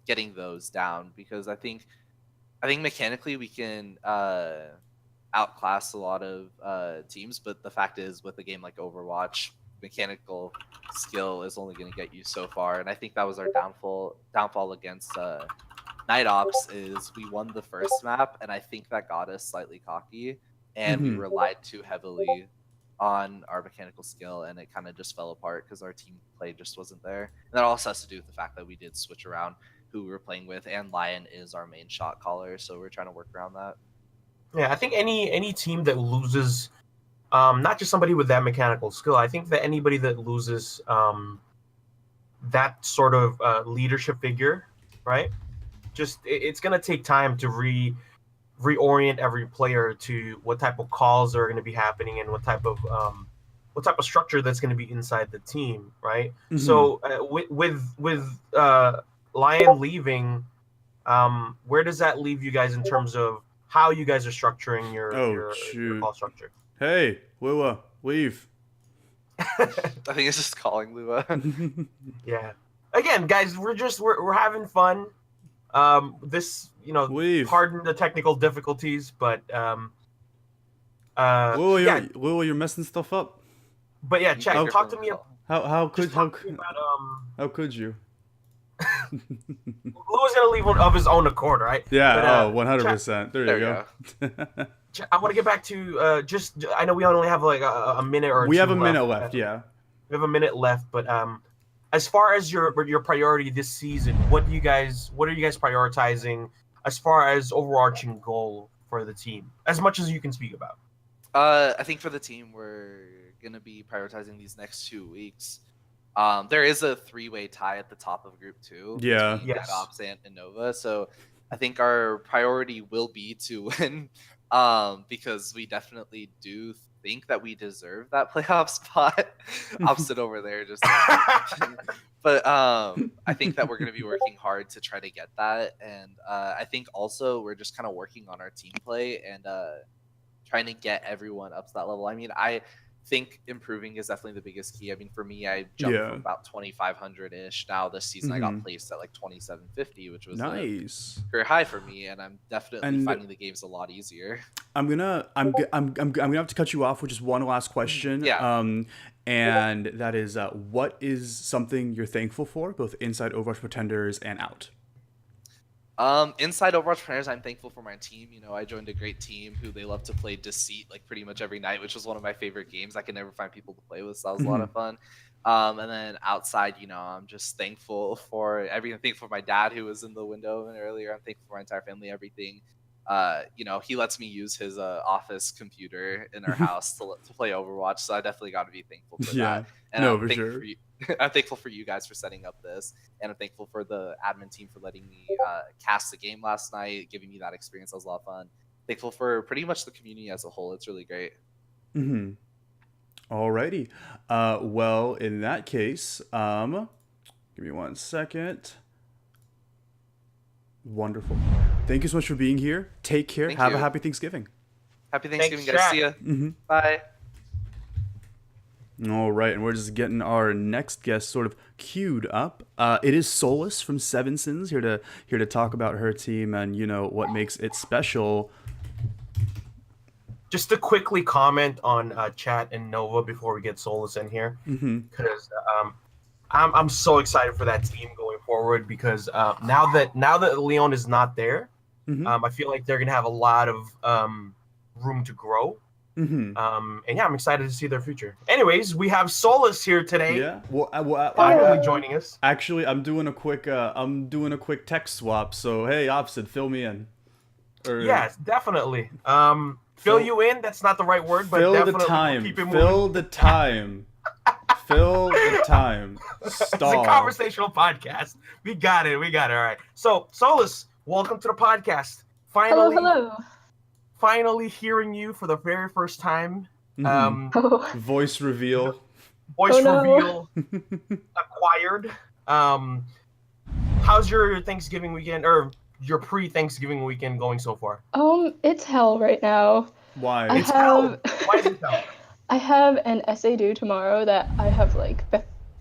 getting those down, because I think mechanically we can outclass a lot of teams, but the fact is, with a game like Overwatch, mechanical skill is only going to get you so far, and I think that was our downfall against Night Ops. Is we won the first map, and I think that got us slightly cocky, and we relied too heavily on our mechanical skill, and it kind of just fell apart because our team play just wasn't there. And that also has to do with the fact that we did switch around who we were playing with, and Lion is our main shot caller, so we're trying to work around that. Yeah, I think any team that loses, not just somebody with that mechanical skill, I think that anybody that loses that sort of leadership figure, right? Just it's gonna take time to reorient every player to what type of calls are going to be happening and what type of structure that's going to be inside the team, right? So with Lion leaving, where does that leave you guys in terms of how you guys are structuring your call structure? Hey, Lua, leave. I think it's just calling Lua. Yeah. Again, guys, we're having fun. This, leave. Pardon the technical difficulties, but Lua, you're messing stuff up. But yeah, Chad, talk to me. How could you? Lua's gonna leave of his own accord, right? Yeah. 100%. There you go. I want to get back to I know we only have like a minute or we two have a minute left. Yeah. We have a minute left, but as far as your priority this season, what are you guys prioritizing as far as overarching goal for the team, as much as you can speak about? I think for the team, we're gonna be prioritizing these next 2 weeks. There is a 3-way tie at the top of Group 2. Yeah. Between Red Ops and Innova. So I think our priority will be to win, because we definitely do think that we deserve that playoff spot. Opposite over there, just. But I think that we're going to be working hard to try to get that, and I think also we're just kind of working on our team play and trying to get everyone up to that level. I mean, I think improving is definitely the biggest key. I mean, for me, I jumped from about 2,500-ish. Now this season, I got placed at like 2,750, which was nice, very high for me, and I'm definitely finding the games a lot easier. I'm gonna have to cut you off with just one last question. Yeah. And that is, what is something you're thankful for, both inside Overwatch Pretenders and out? Inside Overwatch Pretenders, I'm thankful for my team. I joined a great team who they love to play Deceit like pretty much every night, which was one of my favorite games. I can never find people to play with, so that was a lot of fun. And then outside, I'm just thankful for everything. Thankful for my dad who was in the window earlier. I'm thankful for my entire family, everything. He lets me use his office computer in our house to play Overwatch, so I definitely got to be thankful for that. And I'm thankful for you. I'm thankful for you guys for setting up this, and I'm thankful for the admin team for letting me cast the game last night, giving me that experience. That was a lot of fun. Thankful for pretty much the community as a whole. It's really great. Alrighty. Well, in that case, give me 1 second. Wonderful. Thank you so much for being here. Take care. Have a happy Thanksgiving. Happy Thanksgiving, guys. See ya. Bye. All right, and we're just getting our next guest sort of queued up. It is Solus from Seven Sins here to talk about her team and what makes it special. Just to quickly comment on Chat and Nova before we get Solus in here, because I'm so excited for that team going forward, because now that Leon is not there, I feel like they're gonna have a lot of room to grow. And yeah, I'm excited to see their future. Anyways, we have Solus here today. Yeah, well, finally joining us. Actually, I'm doing a quick text swap. So hey, Opposite, fill me in. Yes, definitely. Fill you in. That's not the right word, but fill definitely the time. Keep it moving. Fill the time. Fill the time. Stall. It's a conversational podcast. We got it. All right. So, Solus, welcome to the podcast. Finally, hello. Finally hearing you for the very first time. Voice reveal. voice Oh, no. reveal acquired. How's your Thanksgiving weekend or your pre-Thanksgiving weekend going so far? It's hell right now. Why? I It's hell. have Why is it hell? I have an essay due tomorrow that I have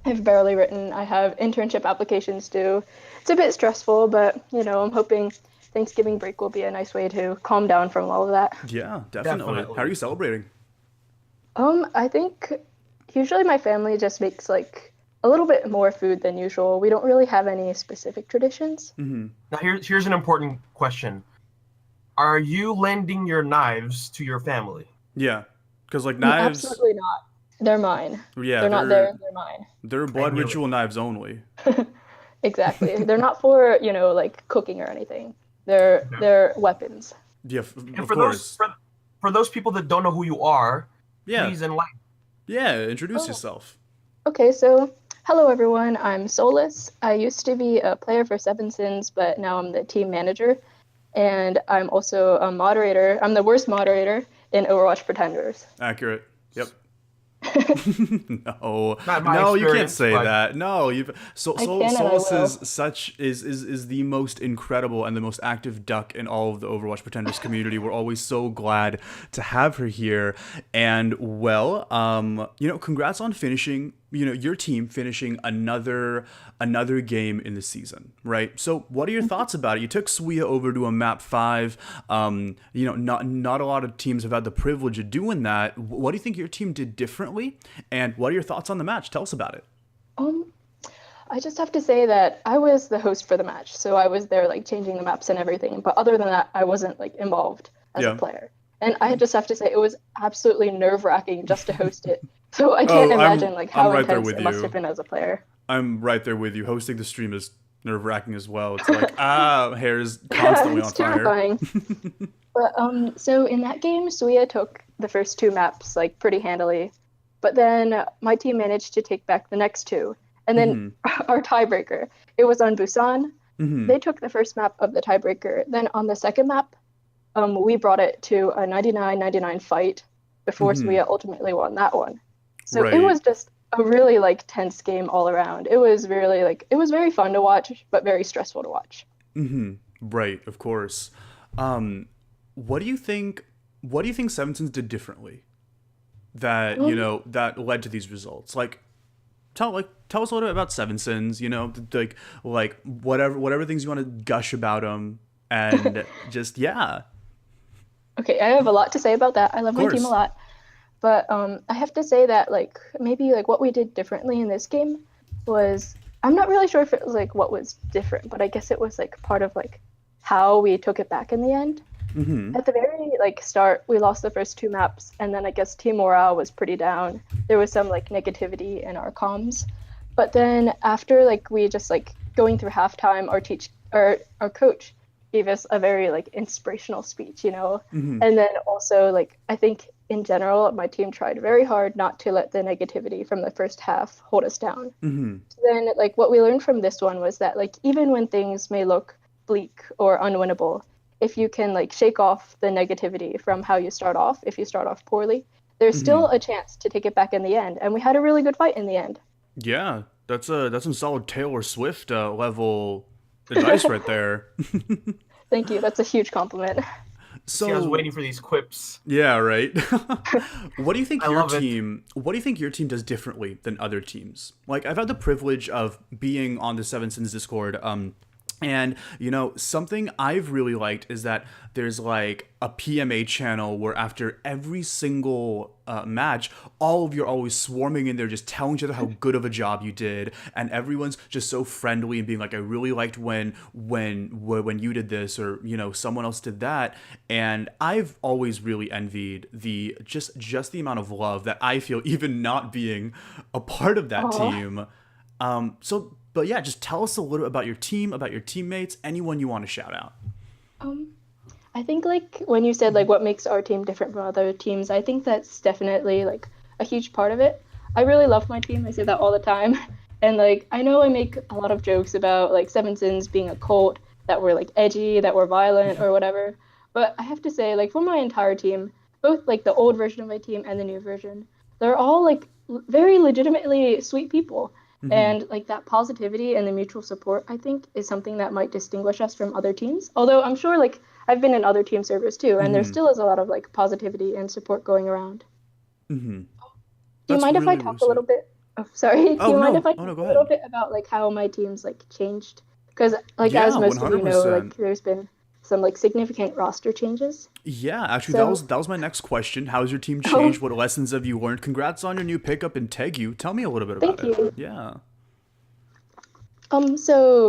I've barely written. I have internship applications due. It's a bit stressful, but I'm hoping Thanksgiving break will be a nice way to calm down from all of that. Yeah, definitely. How are you celebrating? I think usually my family just makes like a little bit more food than usual. We don't really have any specific traditions. Now here's an important question. Are you lending your knives to your family? Yeah, because like knives. Absolutely not. They're mine. Yeah, They're not theirs, they're mine. They're blood ritual knives only. Exactly. They're not for, like cooking or anything. They're weapons. Yeah, And of for course. for those people that don't know who you are, Yeah. please enlighten. Yeah, introduce yourself. Okay, so hello everyone. I'm Solus. I used to be a player for Seven Sins, but now I'm the team manager. And I'm also a moderator. I'm the worst moderator in Overwatch Pretenders. Accurate. Yep. No, Not my no, you can't experience, say but- that. No, you've I can and I Solus will. is the most incredible and the most active duck in all of the Overwatch Pretenders community. We're always so glad to have her here. And well, congrats on finishing. Your team finishing another game in the season, right? So, what are your thoughts about it? You took Suya over to a map 5. Not a lot of teams have had the privilege of doing that. What do you think your team did differently? And what are your thoughts on the match? Tell us about it. I just have to say that I was the host for the match, so I was there like changing the maps and everything. But other than that, I wasn't like involved as a player. And I just have to say it was absolutely nerve-wracking just to host it. So I can't imagine like how right there intense with it must you. have been as a player. I'm right there with you. Hosting the stream is nerve-wracking as well. It's like hair's constantly on It's fire. terrifying. But so in that game, Suya took the first 2 maps like pretty handily, but then my team managed to take back the next 2, and then our tiebreaker, it was on Busan. They took the first map of the tiebreaker. Then on the second map, we brought it to a 99-99 fight before Suya ultimately won that one. So it was just a really like tense game all around. It was really it was very fun to watch, but very stressful to watch. Right, of course. What do you think Seven Sins did differently that that led to these results? Tell us a little bit about Seven Sins. Like whatever things you want to gush about them, and just Okay, I have a lot to say about that. I love my team a lot. But I have to say that maybe what we did differently in this game was, I'm not really sure if it was what was different, but I guess it was part of how we took it back in the end. At the very start, we lost the first 2 maps, and then I guess team morale was pretty down. There was some negativity in our comms. But then after we just going through halftime, our coach gave us a very inspirational speech, And then also I think in general my team tried very hard not to let the negativity from the first half hold us down. So then what we learned from this one was that even when things may look bleak or unwinnable, if you can shake off the negativity from how you start off, if you start off poorly, there's still a chance to take it back in the end. And we had a really good fight in the end. Yeah, that's some solid Taylor Swift level advice right there. Thank you. That's a huge compliment. So I was waiting for these quips. Yeah, right. What do you think What do you think your team does differently than other teams? I've had the privilege of being on the Seven Sins Discord, and something I've really liked is that there's a PMA channel where after every single match, all of you are always swarming in there, just telling each other how good of a job you did, and everyone's just so friendly and being I really liked when you did this, or someone else did that. And I've always really envied the just the amount of love that I feel even not being a part of that team. But yeah, just tell us a little about your team, about your teammates, anyone you want to shout out. I think when you said what makes our team different from other teams, I think that's definitely a huge part of it. I really love my team. I say that all the time. And I know I make a lot of jokes about Seven Sins being a cult, that we're edgy, that we're violent or whatever. But I have to say for my entire team, both the old version of my team and the new version, they're all very legitimately sweet people. Mhm. And like that positivity and the mutual support, I think, is something that might distinguish us from other teams. Although I'm sure like I've been in other team servers too, and there Mhm. still is a lot of like positivity and support going around. Mhm. Do you That's mind if I really, really talk a little sweet. bit? Oh, sorry. Do Oh you mind if no. I Oh no, talk go a little ahead. bit about like how my team's like changed? Because like as Yeah, most of you know, like 100%. there's been some like significant roster changes. Yeah, actually, So, that was my next question. How's your team oh, changed? What lessons have you learned? Congrats on your new pickup in Tegu. Tell me a little bit about thank it. you. Yeah. So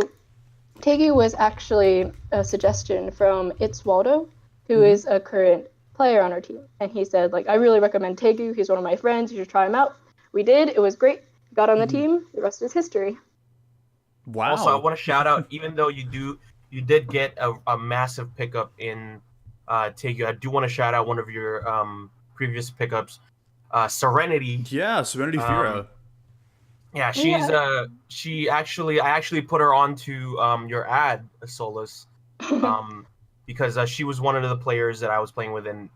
Tegu was actually a suggestion from It's Waldo, who Mhm. is a current player on our team, and he said like I really recommend Tegu. He's one of my friends. You should try him out. We did. It was great. Got on the Mhm. team. The rest is history. Also, I Wow. want to shout out, even though you did get a massive pickup in Tegu, I do want to shout out one of your previous pickups, Serenity. Yeah, Serenity Um, Fira. yeah, Oh yeah. I actually put her onto your ad, Solus, um, because she was one of the players that I was playing with, and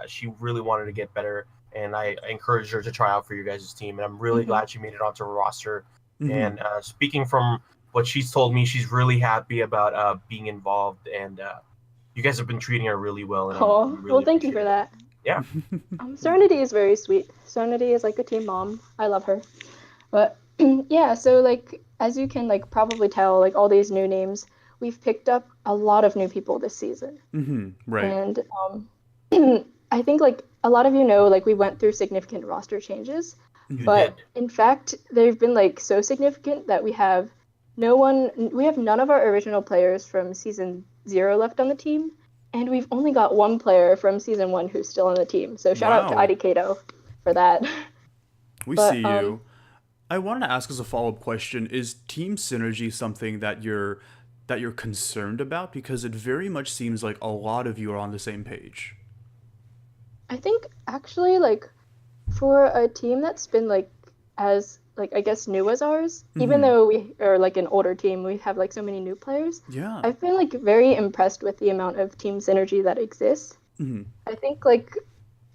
she really wanted to get better, and I encouraged her to try out for your guys' team, and I'm really Mhm. glad she made it onto a roster. Mhm. And speaking from what she's told me, she's really happy about being involved, and you guys have been treating her really well, and Oh, I'm well, really thank you for appreciative of it. that. Yeah. Serenity is very sweet. Serenity is like a team mom. I love her. But yeah, so like as you can like probably tell, like all these new names, we've picked up a lot of new people this season. Mhm. Right. And I think like a lot of you know, like we went through significant roster changes, You Mhm. but did. in fact, they've been like so significant that we have none of our original players from season 0 left on the team, and we've only got one player from season 1 who's still on the team. So shout out to Wow. ID Kato for that. We But see you. I wanted to ask as a follow-up question, is team synergy something that you're concerned about? Because it very much seems like a lot of you are on the same page. I think actually like for a team that's been like as like I guess new as ours, even Mhm. though we are like an older team, we have like so many new players. Yeah. I've been like very impressed with the amount of team synergy that exists. Mhm. I think like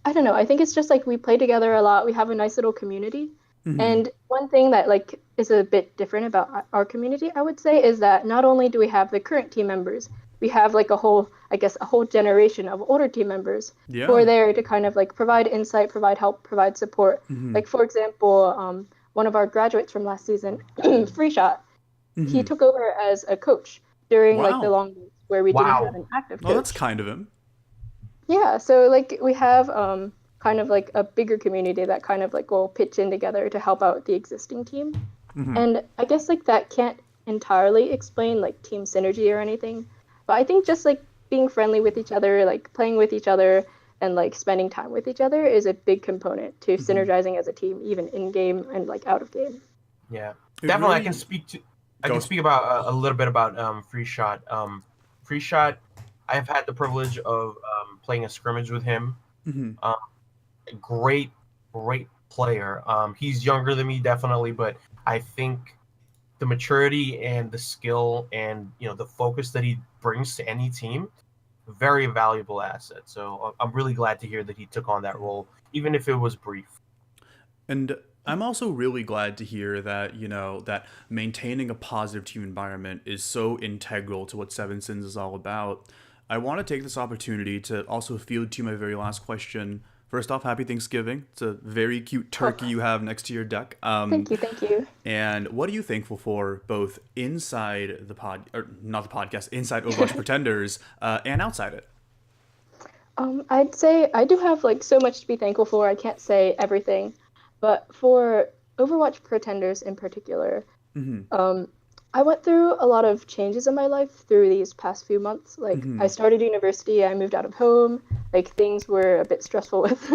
I don't know, I think it's just like we play together a lot. We have a nice little community. Mhm. And one thing that like is a bit different about our community, I would say, is that not only do we have the current team members, we have like a whole, I guess, a whole generation of older team members who Yeah. are there to kind of like provide insight, provide help, provide support. Mhm. Like for example, one of our graduates from last season, Free Shot, he Mhm. took over as a coach during like the Wow. long weeks where we didn't have Wow. an active Oh, that's coach. kind of him. Yeah, so like we have kind of like a bigger community that kind of like will pitch in together to help out the existing team. Mhm. And I guess like that can't entirely explain like team synergy or anything, but I think just like being friendly with each other, like playing with each other and like spending time with each other is a big component to Mhm. synergizing as a team, even in game and like out of game. Yeah, It definitely. really I can goes. speak about a little bit about Free Shot. Free Shot. I've had the privilege of playing a scrimmage with him. Mhm. Um, great, great player. He's younger than me, definitely, but I think the maturity and the skill and the focus that he brings to any team, very valuable asset. So I'm really glad to hear that he took on that role, even if it was brief. And I'm also really glad to hear that, that maintaining a positive team environment is so integral to what Seven Sins is all about. I want to take this opportunity to also field to you my very last question. First off, happy Thanksgiving. It's a very cute Oh, turkey you have next to your deck. thank you, thank you. And what are you thankful for both inside the or not the podcast, inside Overwatch Pretenders, and outside it? I'd say I do have like so much to be thankful for. I can't say everything, but for Overwatch Pretenders in particular, Mm-hmm. Um, I went through a lot of changes in my life through these past few months. Like, I Mm-hmm. started university, I moved out of home, like, things were a bit stressful with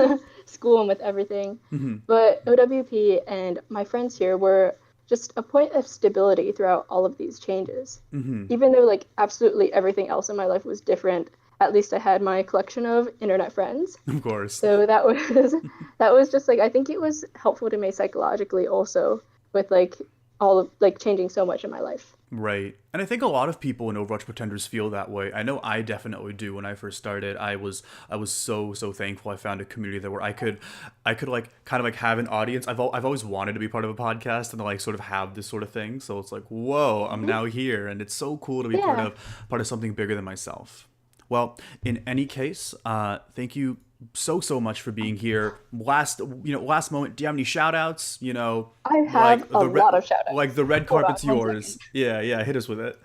school and with everything. Mm-hmm. But OWP and my friends here were just a point of stability throughout all of these changes. Mm-hmm. Even though, like, absolutely everything else in my life was different, at least I had my collection of internet friends. Of course. So that was that was just like I think it was helpful to me psychologically also with like all of like changing so much in my life. Right. And I think a lot of people in Overwatch Pretenders feel that way. I know I definitely do. When I first started, I was so thankful I found a community there where I could like kind of like have an audience. I've always wanted to be part of a podcast and like sort of have this sort of thing. So it's like, whoa, I'm now here, and it's so cool to be Yeah. part of something bigger than myself. Well, in any case, thank you so much for being here. Last moment. Do you have any shout outs? I have a lot of shout outs. Like the red Hold on carpet's 1 yours. second. Yeah, hit us with it.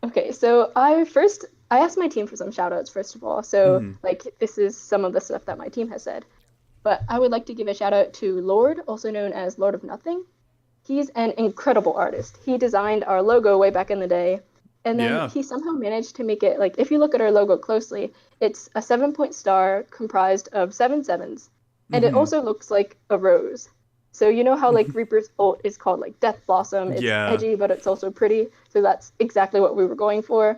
Okay, so I asked my team for some shout outs first of all. So like this is some of the stuff that my team has said. But I would like to give a shout out to Lord, also known as Lord of Nothing. He's an incredible artist. He designed our logo way back in the day. And then Yeah. he somehow managed to make it like if you look at our logo closely, it's a 7-point star comprised of 7 sevens. And it also looks like a rose. So you know how like Reaper's ult is called like Death Blossom. It's Yeah. edgy, but it's also pretty. So that's exactly what we were going for.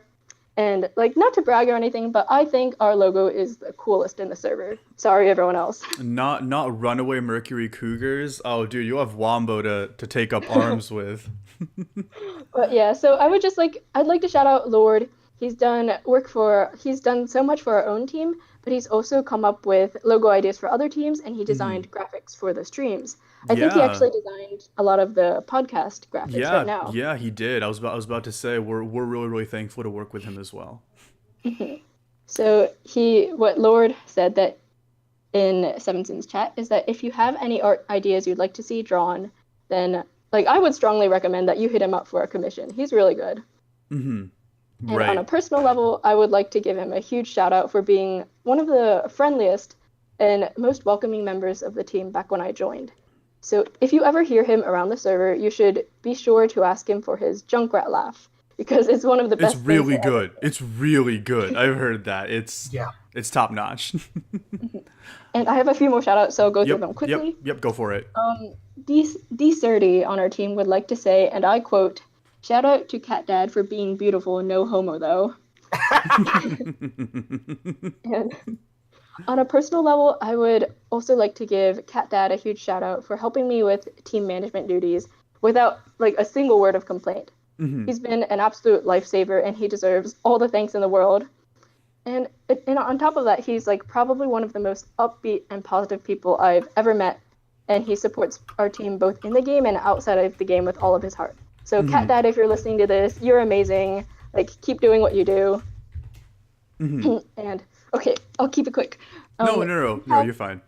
And like not to brag or anything, but I think our logo is the coolest in the server. Sorry, everyone else. Not runaway Mercury Cougars. Oh, dude, you have Wombo to take up arms with. But yeah, so I'd like to shout out Lord. He's done so much for our own team, but he's also come up with logo ideas for other teams, and he designed graphics for the streams. I think he Yeah. actually designed a lot of the podcast graphics right now. Yeah, he did. I was about to say we're really thankful to work with him as well. So what Lord said that in Seven Sins chat is that if you have any art ideas you'd like to see drawn, then like I would strongly recommend that you hit him up for a commission. He's really good. And Right. on a personal level, I would like to give him a huge shout out for being one of the friendliest and most welcoming members of the team back when I joined. So if you ever hear him around the server, you should be sure to ask him for his Junkrat laugh because it's one of the best. It's really things ever. good. It's really good. I've heard that. It's top notch. And I have a few more shout outs, so I'll go through them quickly. Yep, go for it. D30 on our team would like to say, and I quote, "Shout out to Cat Dad for being beautiful, no homo though." And on a personal level, I would also like to give Cat Dad a huge shout out for helping me with team management duties without like a single word of complaint. He's been an absolute lifesaver, and he deserves all the thanks in the world. And on top of that, he's like probably one of the most upbeat and positive people I've ever met, and he supports our team both in the game and outside of the game with all of his heart. So, Cat Dad, if you're listening to this, you're amazing. Like, keep doing what you do. And okay, I'll keep it quick. No, you're fine.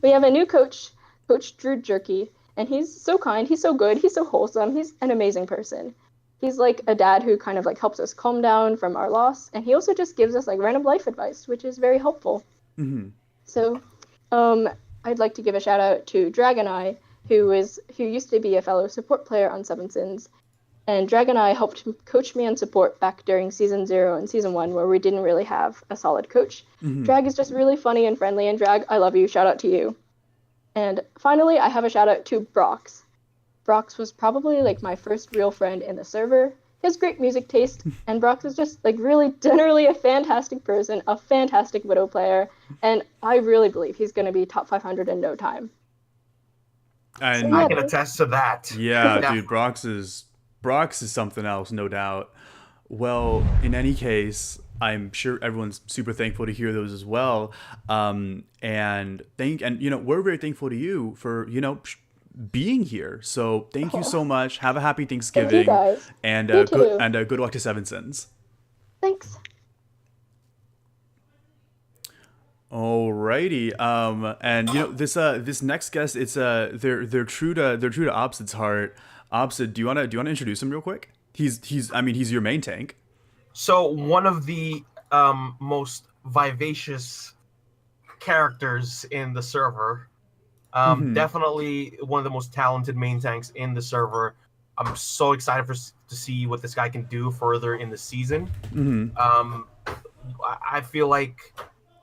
We have a new coach, Coach Drew Jerky, and he's so kind, he's so good, he's so wholesome, he's an amazing person. He's like a dad who kind of like helps us calm down from our loss, and he also just gives us like random life advice, which is very helpful. So, I'd like to give a shout out to Dragon Eye, who used to be a fellow support player on Seven Sins, and Dragon Eye helped coach me on support back during Season 0 and Season 1, where we didn't really have a solid coach. Drag is just really funny and friendly, and Drag, I love you, shout out to you. And finally, I have a shout out to Brox. Brox was probably like my first real friend in the server. He has great music taste, and Brox is just like really generally a fantastic person, a fantastic Widow player, and I really believe he's going to be top 500 in no time. And So, I can attest to that. yeah, dude, Brox is something else, no doubt. Well, in any case, I'm sure everyone's super thankful to hear those as well. And we're very thankful to you for being here. So thank you so much. Have a happy Thanksgiving. Thank you guys. And You too. good luck to Seven Sins. Thanks. Alrighty. And this next guest, it's they're true to Opsid's heart. Opsid, do you wanna introduce him real quick? He's your main tank. So one of the most vivacious characters in the server. Definitely one of the most talented main tanks in the server. I'm so excited to see what this guy can do further in the season. I feel like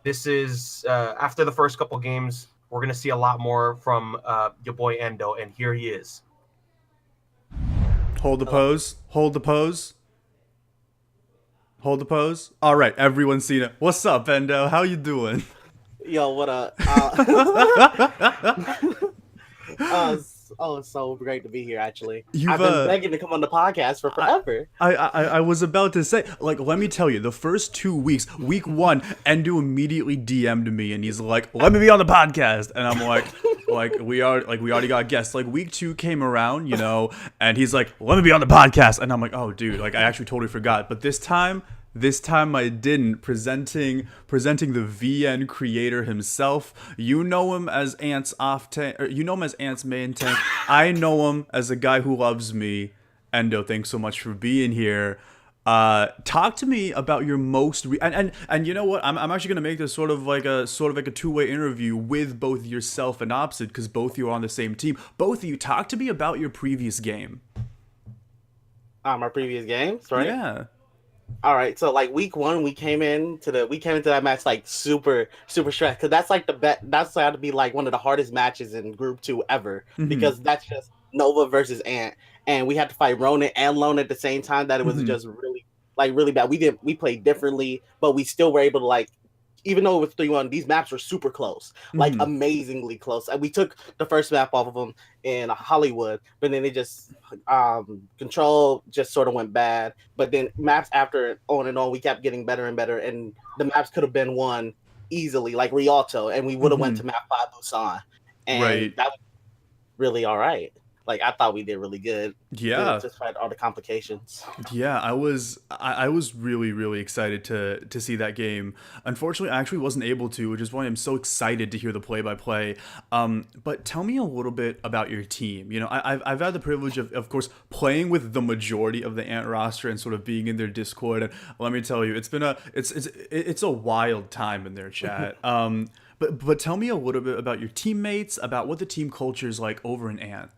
this is after the first couple games, we're gonna see a lot more from your boy Endo, and here he is. Hold the pose. Hold the pose. Hold the pose. All right, everyone's seen it. What's up, Endo? How you doing? Yo, what up? it's so great to be here. Actually, You've I've been begging to come on the podcast for forever. I was about to say, like, let me tell you, the first 2 weeks, week one, Endo immediately DM'd me and he's like, "Let me be on the podcast," and I'm like we already got guests. Like week two came around, and he's like, "Let me be on the podcast," and I'm like, "Oh, dude, like I actually totally forgot." But this time I didn't. Presenting the VN creator himself. You know him as Ant's off tank, or you know him as Ant's main tank. I know him as a guy who loves me. Endo, thanks so much for being here. Talk to me about your most and you know what? I'm actually gonna make this sort of like a two-way interview with both yourself and OWPod, because both of you are on the same team. Both of you, talk to me about your previous game. Our previous games, right? Yeah. All right, so like week one, we came into that match like super stressed, because that's like that's had to be like one of the hardest matches in Group 2 ever, because that's just Nova versus Ant, and we had to fight Ronan and Lone at the same time. That it was just really bad. We played differently, but we still were able to, like, even though it was 3-1, these maps were super close, like amazingly close. And we took the first map off of them in Hollywood, but then it just control just sort of went bad. But then maps after, on and on, we kept getting better and better, and the maps could have been won easily, like Rialto, and we would have went to map 5 Busan, and that was really all right. Like, I thought we did really good. Yeah. Despite all the complications. Yeah, I was really, really excited to see that game. Unfortunately, I actually wasn't able to, which is why I'm so excited to hear the play-by-play. But tell me a little bit about your team. I've had the privilege of course, playing with the majority of the Ant roster and sort of being in their Discord. And let me tell you, it's a wild time in their chat. But tell me a little bit about your teammates, about what the team culture is like over in Ant.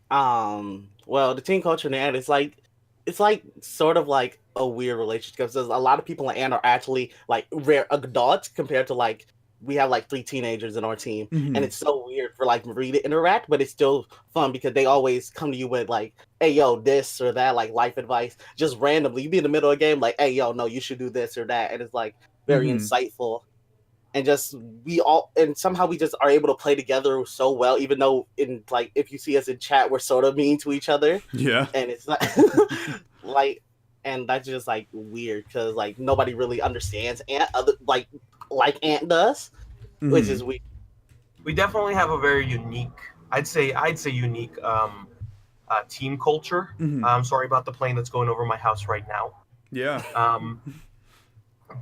Well, the team culture in the Ant is like, it's like sort of like a weird relationship, because a lot of people in Ant are actually like rare adults compared to, like, we have like 3 teenagers in our team, and it's so weird for like Marie to interact, but it's still fun because they always come to you with like, "Hey, yo, this or that," like life advice, just randomly. You be in the middle of a game, like, "Hey, yo, no, you should do this or that," and it's like very insightful. And just somehow we just are able to play together so well, even though if you see us in chat, we're sort of mean to each other. Yeah. And it's not like, and that's just like weird, because like nobody really understands Ant like Ant does, which is weird. We definitely have a very unique, I'd say unique team culture. I'm sorry about the plane that's going over my house right now. Yeah.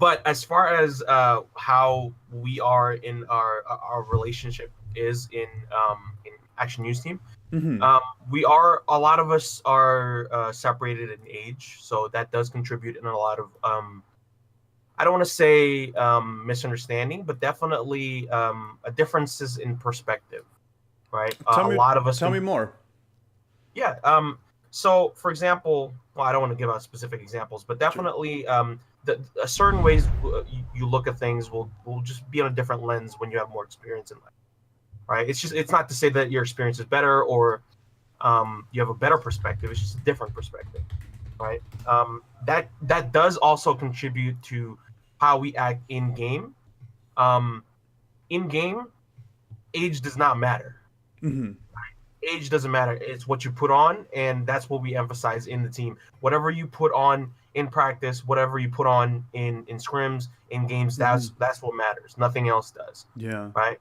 But as far as how we are in our relationship is in Action News Team, a lot of us are separated in age, so that does contribute in a lot of I don't want to say misunderstanding, but definitely differences in perspective, right? Tell me more. Yeah. So, for example, well, I don't want to give out specific examples, but definitely certain ways you look at things will just be on a different lens when you have more experience in life, right? It's not to say that your experience is better or you have a better perspective. It's just a different perspective, right? That does also contribute to how we act in game. In game, age does not matter. Age doesn't matter. It's what you put on, and that's what we emphasize in the team. Whatever you put on in practice, whatever you put on in scrims, in games, that's what matters. Nothing else does. Yeah. Right.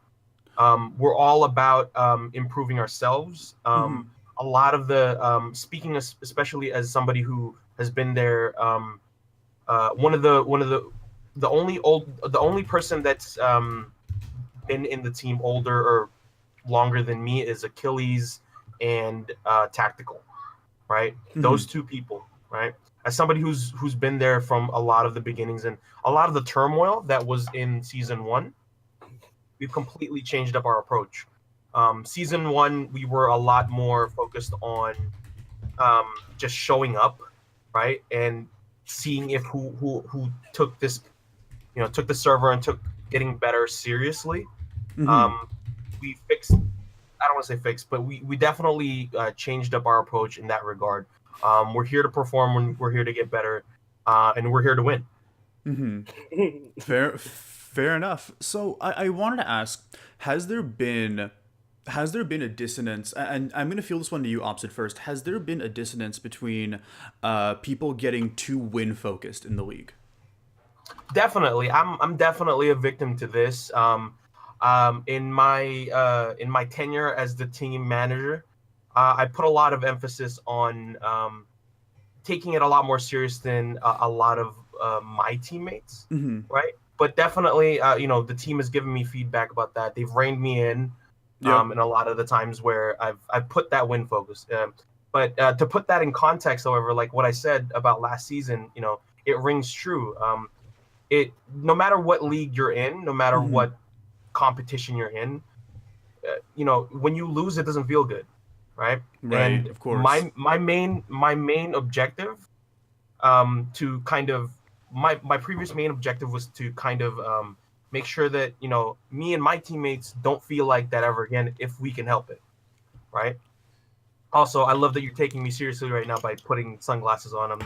We're all about improving ourselves. A lot of the speaking, especially as somebody who has been there, the only person that's been in the team older or longer than me is Achilles and Tactical, right? Those two people, right? As somebody who's been there from a lot of the beginnings and a lot of the turmoil that was in season 1, we've completely changed up our approach. Season 1, we were a lot more focused on just showing up, right, and seeing if who took this, took the server and took getting better seriously. We fixed, I don't want to say fixed, but we definitely changed up our approach in that regard. We're here to perform, we're here to get better, and we're here to win. Fair enough. So I wanted to ask, has there been has there been a dissonance? And I'm going to feel this one to you, Opposite, first. Has there been a dissonance between people getting too win focused in the league? Definitely, I'm definitely a victim to this. In my tenure as the team manager, I put a lot of emphasis on taking it a lot more serious than a lot of my teammates, right? But definitely, the team has given me feedback about that. They've reined me in, Yep. in a lot of the times where I've put that win focus. But to put that in context, however, like what I said about last season, it rings true. It no matter what league you're in, no matter what competition you're in, when you lose, it doesn't feel good, right? Right, And of course. my main objective, to kind of my previous main objective was to kind of make sure that me and my teammates don't feel like that ever again if we can help it, right? Also, I love that you're taking me seriously right now by putting sunglasses on.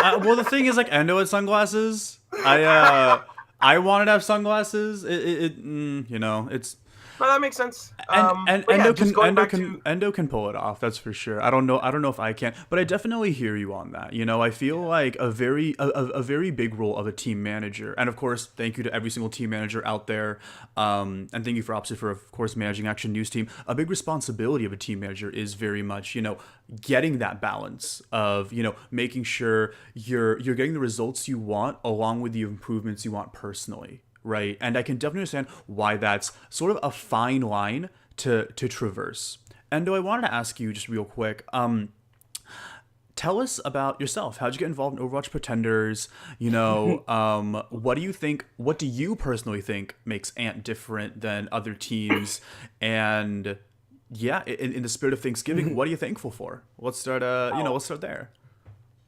Well, the thing is, like, Endo had sunglasses. I wanted to have sunglasses. It's No, that makes sense. and But yeah, Endo just can going Endo back can to Endo can pull it off. That's for sure. I don't know if I can, but I definitely hear you on that. I feel like a very big role of a team manager, and of course, thank you to every single team manager out there, and thank you for Opposite for of course managing Action News Team. A big responsibility of a team manager is very much getting that balance of making sure you're getting the results you want along with the improvements you want personally. Right. And I can definitely understand why that's sort of a fine line to traverse. And I wanted to ask you just real quick, tell us about yourself. How'd you get involved in Overwatch Pretenders? What do you personally think makes Ant different than other teams? And yeah, in the spirit of Thanksgiving, what are you thankful for? Let's start let's start there.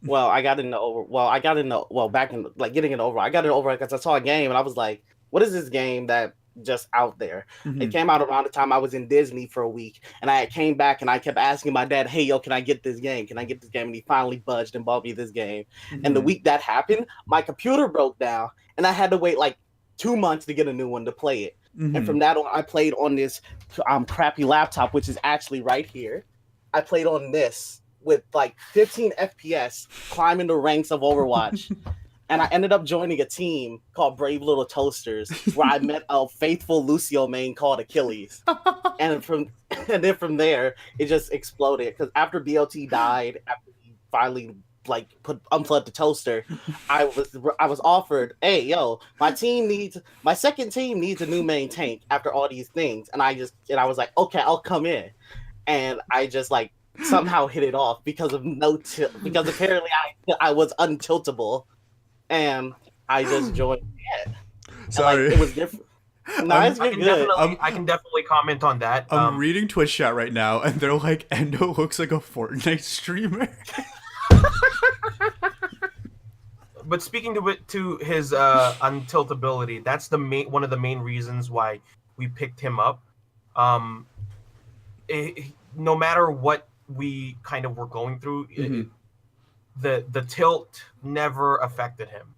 Well, I got into over. Well, I got into back in like getting it over. I got it over because I saw a game and I was like, "What is this game that just out there?" It came out around the time I was in Disney for a week, and I came back and I kept asking my dad, "Hey, yo, can I get this game? Can I get this game?" And he finally budged and bought me this game. And the week that happened, my computer broke down, and I had to wait like 2 months to get a new one to play it. And from that on, I played on this crappy laptop, which is actually right here. I played on this with like 15 FPS, climbing the ranks of Overwatch. And I ended up joining a team called Brave Little Toasters, where I met a faithful Lucio main called Achilles. And then from there, it just exploded. Because after BLT died, after he finally unplugged the toaster, I was offered, "Hey, yo, my second team needs a new main tank after all these things." And I was like, "Okay, I'll come in." And I just somehow hit it off because of because apparently I was untiltable, and I just joined it. Sorry, it was different. No, it's I been can good. I can definitely comment on that. I'm reading Twitch chat right now, and they're like, Endo looks like a Fortnite streamer. But speaking to his untiltability, that's one of the main reasons why we picked him up. No matter what we kind of were going through, the tilt never affected him.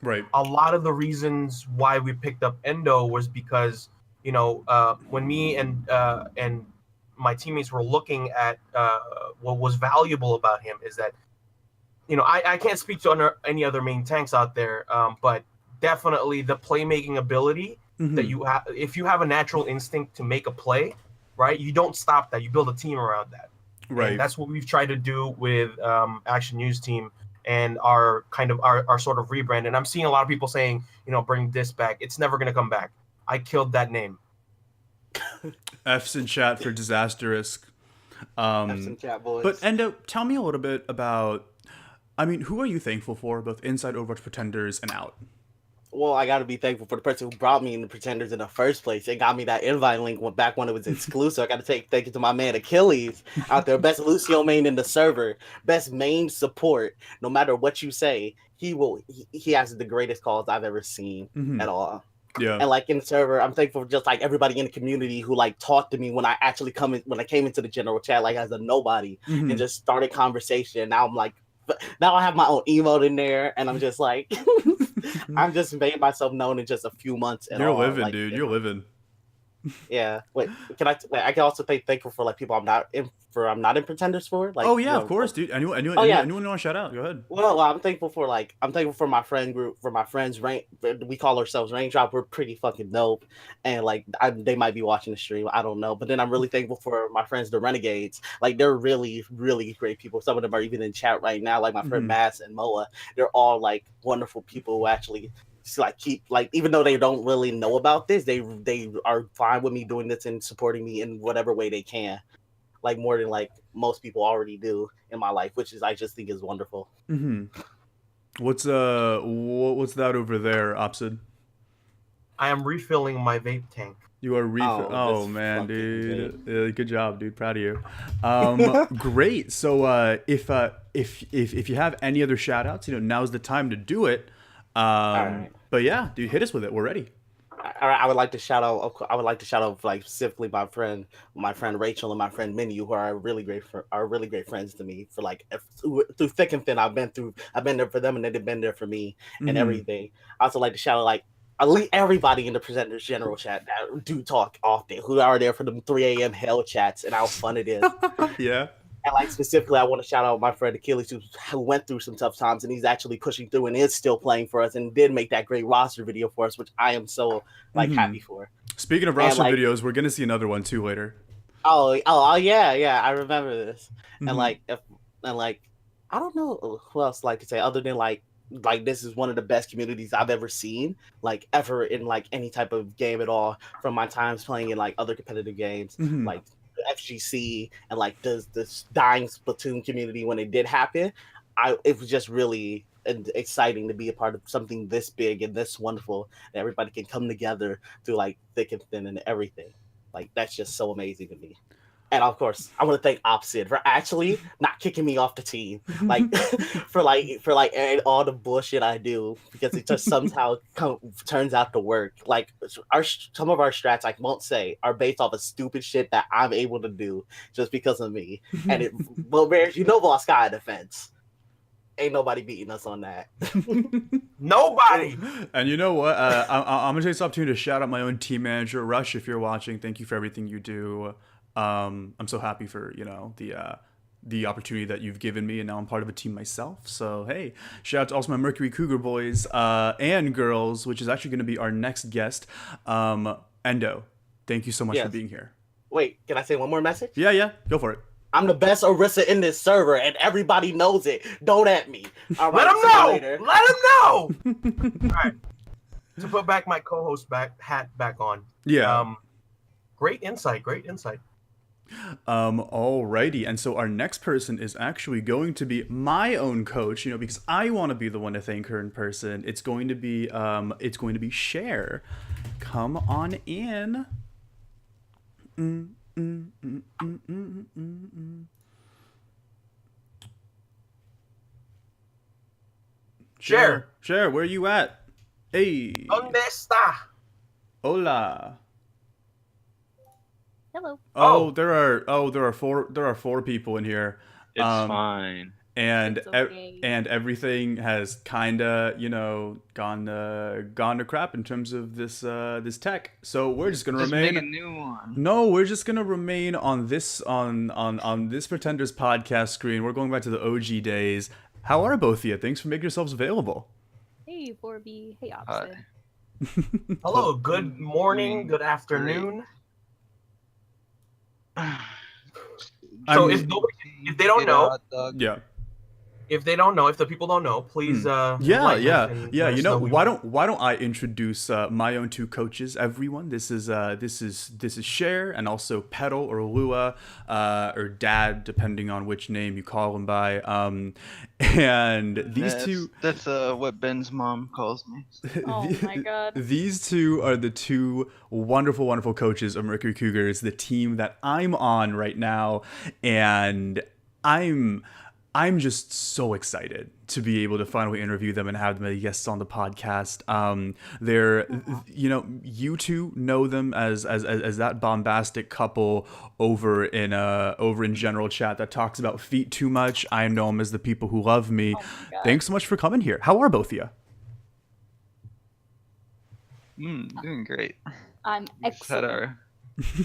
Right. A lot of the reasons why we picked up Endo was because when me and my teammates were looking at what was valuable about him is that I can't speak to any other main tanks out there, but definitely the playmaking ability that you have. If you have a natural instinct to make a play, right, you don't stop that. You build a team around that. Right. And that's what we've tried to do with Action News Team and our sort of rebrand. And I'm seeing a lot of people saying, bring this back. It's never going to come back. I killed that name. F's in chat for disastrous. F's in chat, boys. But Endo, tell me a little bit about, who are you thankful for, both inside Overwatch Pretenders and out? Well, I got to be thankful for the person who brought me in the Pretenders in the first place. It got me that invite link back when it was exclusive. I got to thank you to my man Achilles out there, best Lucio main in the server, best main support. No matter what you say, he has the greatest calls I've ever seen at all. Yeah. And in the server, I'm thankful for just everybody in the community who talked to me when I actually when I came into the general chat as a nobody and just started conversation. Now I'm now I have my own emote in there, and I'm just I'm just made myself known in just a few months. You're living, dude. You're living. Yeah. Wait, I can also thankful for like people I'm not in pretenders for. Like, Oh yeah, of course, dude. Anyone Oh, yeah. anyone you want to shout out? Go ahead. Well, I'm thankful for my friend group, for my friends. We call ourselves Raindrop. We're pretty fucking dope, and like they might be watching the stream. I don't know, but then I'm really thankful for my friends, the Renegades. Like they're really, really great people. Some of them are even in chat right now. Like my friend Mass and Moa. They're all like wonderful people who actually like keep like, even though they don't really know about this, they are fine with me doing this and supporting me in whatever way they can. Like more than like most people already do in my life, which is I just think is wonderful. What's that over there, Opsid? I am refilling my vape tank. You are Oh, man, dude. dude. Good job, dude. Proud of you. Great. So if you have any other shout outs, now's the time to do it. Right. But yeah, dude, hit us with it. We're ready. I would like to shout out like specifically my friend Rachel and my friend Minnie, who are really great friends to me, for like through thick and thin. I've been there for them and they've been there for me and everything. I also like to shout out like everybody in the presenters general chat that do talk often, who are there for them 3 a.m. hell chats and how fun it is. Yeah. And like specifically, I want to shout out my friend Achilles, who went through some tough times, and he's actually pushing through and is still playing for us, and did make that great roster video for us, which I am so like happy for. Speaking of roster videos, we're gonna see another one too later. Oh yeah, I remember this. And like I don't know who else like to say other than like this is one of the best communities I've ever seen, like ever in like any type of game at all, from my times playing in like other competitive games, like FGC and like this dying Splatoon community when it did happen. It was just really exciting to be a part of something this big and this wonderful, and everybody can come together through like thick and thin and everything. Like that's just so amazing to me. And of course, I want to thank OWPod for actually not kicking me off the team, like for all the bullshit I do, because it just somehow turns out to work. Like some of our strats, I won't say, are based off of stupid shit that I'm able to do just because of me. And but Bears, Ball Sky defense. Ain't nobody beating us on that. Nobody. And you know what? I'm gonna take this opportunity to shout out my own team manager, Rush. If you're watching, thank you for everything you do. I'm so happy for the opportunity that you've given me, and now I'm part of a team myself. So hey, shout out to also my Mercury Cougar boys and girls, which is actually going to be our next guest, Endo. Thank you so much for being here. Wait, can I say one more message? Yeah, go for it. I'm the best Orisa in this server, and everybody knows it. Don't at me. All right, Let them know. Let them know. All right. To put back my co-host hat back on. Yeah. Great insight. Alrighty, and so our next person is actually going to be my own coach, because I want to be the one to thank her in person. It's going to be Cher. Come on in. Cher, where are you at? Hey. ¿Dónde está? Hola. Hello. There are four people in here. It's fine. And It's okay. and everything has kinda, gone to crap in terms of this tech. So we're just gonna remain. Make a new one. No, we're just gonna remain on this this Pretenders podcast screen. We're going back to the OG days. How are both of you? Thanks for making yourselves available. Hey, 4B. Hey, Opposite. Hello. Good morning. Good afternoon. So if they don't know, Yeah. if the people don't know, please. Yeah. Why Why don't I introduce my own two coaches? Everyone, this is Cher, and also Petal or Lua, or Dad, depending on which name you call him by. And these two. That's what Ben's mom calls me. Oh my god. These two are the two wonderful coaches of Mercury Cougars, the team that I'm on right now, and I'm just so excited to be able to finally interview them and have them as guests on the podcast. They're, you two know them as that bombastic couple over in general chat that talks about feet too much. I know them as the people who love me. Oh my God. Thanks so much for coming here. How are both of you? Doing great. I'm Just had excellent.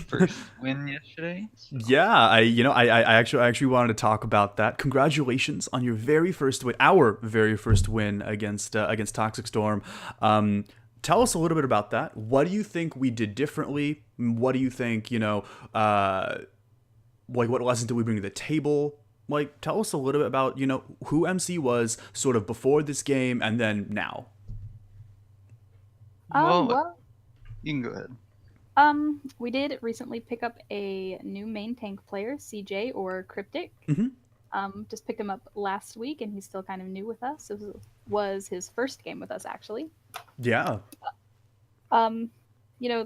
first win yesterday. So. Yeah, I actually wanted to talk about that. Congratulations on your very first win, our very first win against Toxic Storm. Tell us a little bit about that. What do you think we did differently? What do you think, like what lessons did we bring to the table? Like, tell us a little bit about, who MC was sort of before this game and then now. Well, you can go ahead. We did recently pick up a new main tank player, CJ or Cryptic. Just picked him up last week, and he's still kind of new with us. It was his first game with us, actually. Yeah. The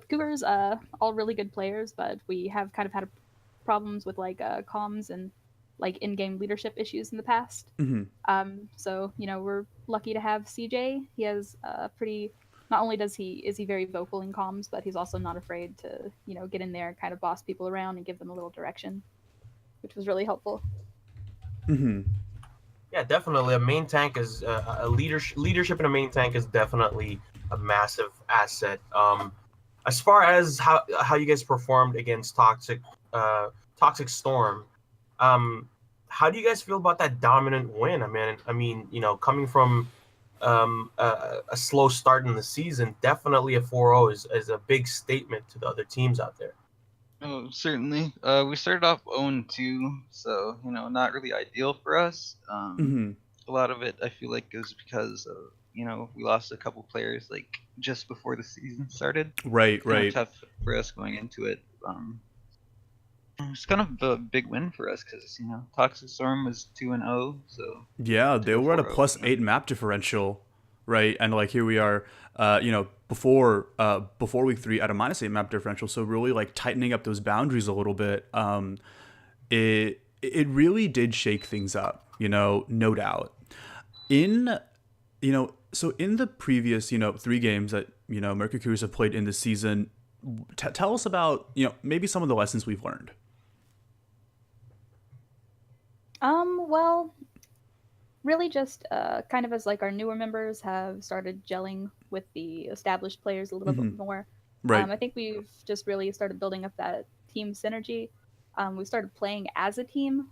Cougars, all really good players, but we have kind of had problems with like comms and like in-game leadership issues in the past. So we're lucky to have CJ. He has pretty. Not only is he very vocal in comms, but he's also not afraid to get in there and kind of boss people around and give them a little direction, which was really helpful. Yeah, definitely. A main tank is a leadership in a main tank is definitely a massive asset. As far as how you guys performed against Toxic Storm, how do you guys feel about that dominant win? I mean, coming from a slow start in the season, definitely a 4-0 is a big statement to the other teams out there. Oh, certainly. We started off 0-2, so not really ideal for us. A lot of it I feel like is because of we lost a couple players like just before the season started. Right. Tough for us going into it. It's kind of a big win for us because Toxic Storm was 2-0, so yeah, they were at a +8 map differential, right? And like here we are, before week 3 at a -8 map differential. So really like tightening up those boundaries a little bit. It really did shake things up, no doubt. So in the previous 3 games that Mercury Cougars have played in the season, tell us about maybe some of the lessons we've learned. Well, really just kind of as like our newer members have started gelling with the established players a little bit more. Right. I think we've just really started building up that team synergy. We started playing as a team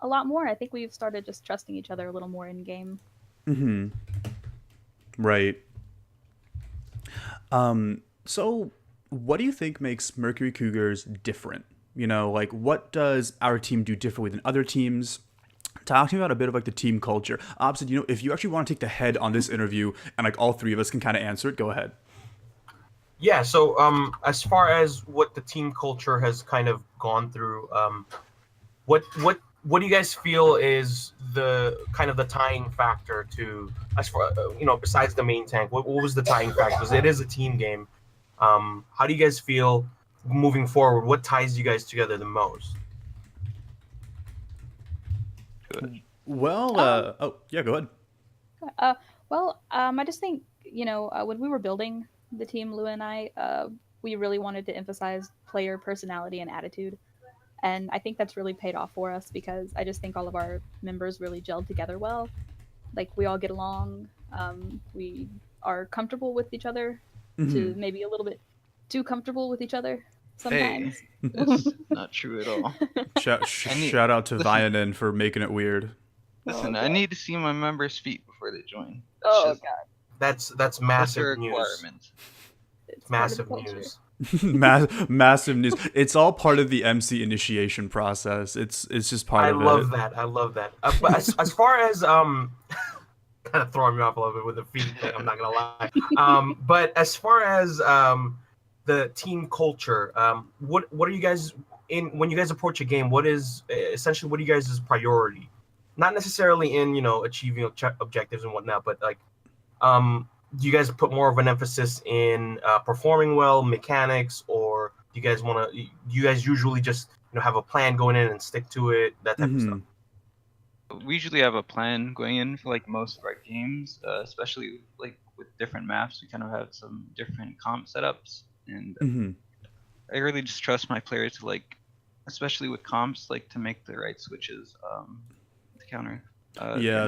a lot more. I think we've started just trusting each other a little more in game. Right. So what do you think makes Mercury Cougars different? Like what does our team do differently than other teams? Talk to me about a bit of like the team culture. Opposite, if you actually want to take the head on this interview and like all 3 of us can kind of answer it, go ahead. Yeah, so as far as what the team culture has kind of gone through, what do you guys feel is the kind of the tying factor to, as far besides the main tank, what was the tying factor? Because it is a team game. How do you guys feel moving forward? What ties you guys together the most? Well, yeah, go ahead. I just think when we were building the team, Lua and I, we really wanted to emphasize player personality and attitude, and I think that's really paid off for us because I just think all of our members really gelled together well. Like we all get along, we are comfortable with each other, to maybe a little bit too comfortable with each other sometimes. Hey, that's not true at all. Shout out to Vianen for making it weird. Listen, I need to see my members' feet before they join. God. That's That's a massive news. requirement. It's massive news. Massive news. It's all part of the MC initiation process. It's just part of it. I love that. But as far as kind of throwing me off a little bit with the feet, I'm not gonna lie. But as far as the team culture, what are you guys when you guys approach a game? What is essentially what are you guys' priority? Not necessarily in achieving objectives and whatnot, but like do you guys put more of an emphasis in performing well, mechanics, or do you guys usually just have a plan going in and stick to it, that type of stuff? We usually have a plan going in for like most of our games, especially like with different maps. We kind of have some different comp setups, and I really just trust my players to like, especially with comps, like to make the right switches to counter.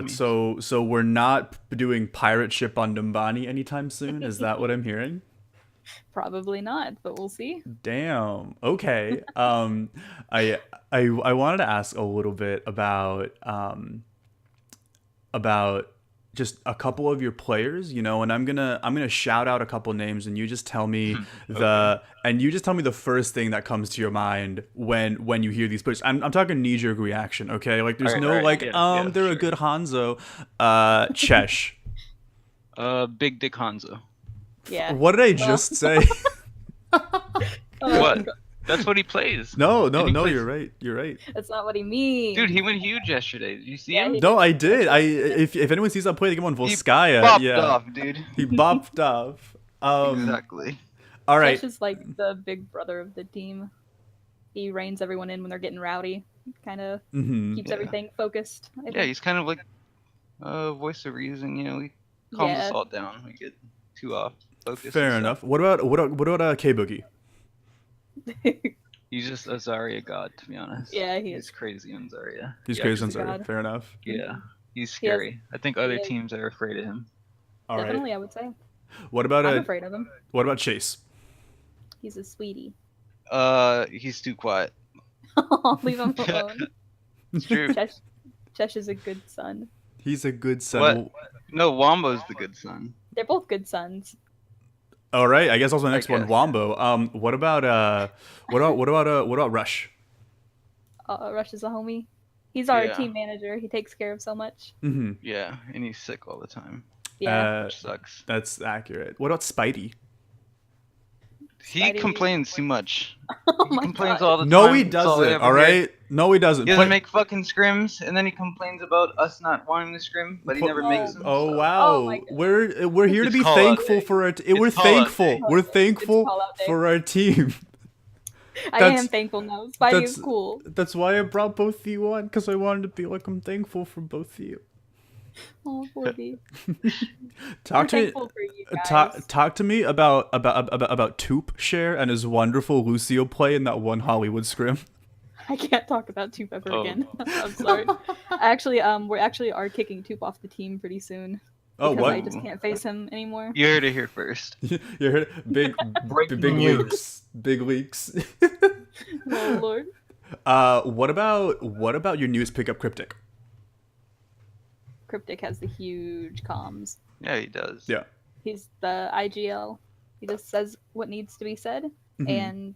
So we're not doing pirate ship on Numbani anytime soon. Is that what I'm hearing? Probably not, but we'll see. Damn. Okay. I wanted to ask a little bit about just a couple of your players, and I'm gonna shout out a couple names, and you just tell me the first thing that comes to your mind when you hear these players. I'm talking knee jerk reaction, okay? Like there's Alright, no yeah, they're a sure. good Hanzo. Chesh. Big Dick Hanzo. Yeah. What did I just say? Oh, What? That's what he plays. No, And he plays- you're right. You're right. That's not what he means. Dude, he went huge yesterday. Did you see Yeah, him? he No, I did. If anyone sees that play, they get on He Volskaya. bopped Yeah. off, dude. He bopped off. Exactly. All right. Josh is like the big brother of the team. He reins everyone in when they're getting rowdy. Kind of keeps Yeah. everything focused. I Yeah, think. he's kind of like voice of reason. He calms us Yeah. all down. We get too off focus. Fair enough. What about K Boogie? He's just a Zarya god, to be honest. Yeah, he He's is. crazy on Zarya. He's Yeah, crazy on he's a Zarya. god. Fair enough. Yeah, he's He has- scary. I think other he is. teams are afraid of him. All right. Definitely, I would say. What about I'm afraid of him. what about Chase? He's a sweetie. He's too quiet. Leave him alone. It's true. Chesh is a good son. He's a good son. What? No, Wombo's the good son. They're both good sons. All right. I guess also the next one, guess. Wombo. What about Rush? Rush is a homie. He's our Yeah. team manager. He takes care of so much. Mm-hmm. Yeah, and he's sick all the time, Yeah. which sucks. That's accurate. What about Spidey? He Spidey- complains too much. Oh He my complains God. all the time. No, he That's all I doesn't. ever All hear. right. No, he doesn't. He doesn't Play- make fucking scrims, and then he complains about us not wanting to scrim, but he never makes them. Oh so- wow, Oh my God. we're here to It's be call-out thankful day. for our. It's We're call-out thankful. day. We're It's thankful call-out day. for our team. I That's- am thankful now. Spidey is cool. That's why I brought both of you on, because I wanted to be like, I'm thankful for both of you. Oh, Forby. Talk I'm to me. thankful for you guys. Talk to me about Toop Share and his wonderful Lucio play in that one Hollywood scrim. I can't talk about Toop ever Oh. again. I'm sorry. Actually, we actually are kicking Toop off the team pretty soon. Oh, Because what? I just can't face him anymore. You heard it here first. You heard it? Breaking big news. leaks. Big leaks. Oh lord. What about your newest pickup, Cryptic? Cryptic has the huge comms. Yeah, he does. Yeah. He's the IGL. He just says what needs to be said, Mhm. and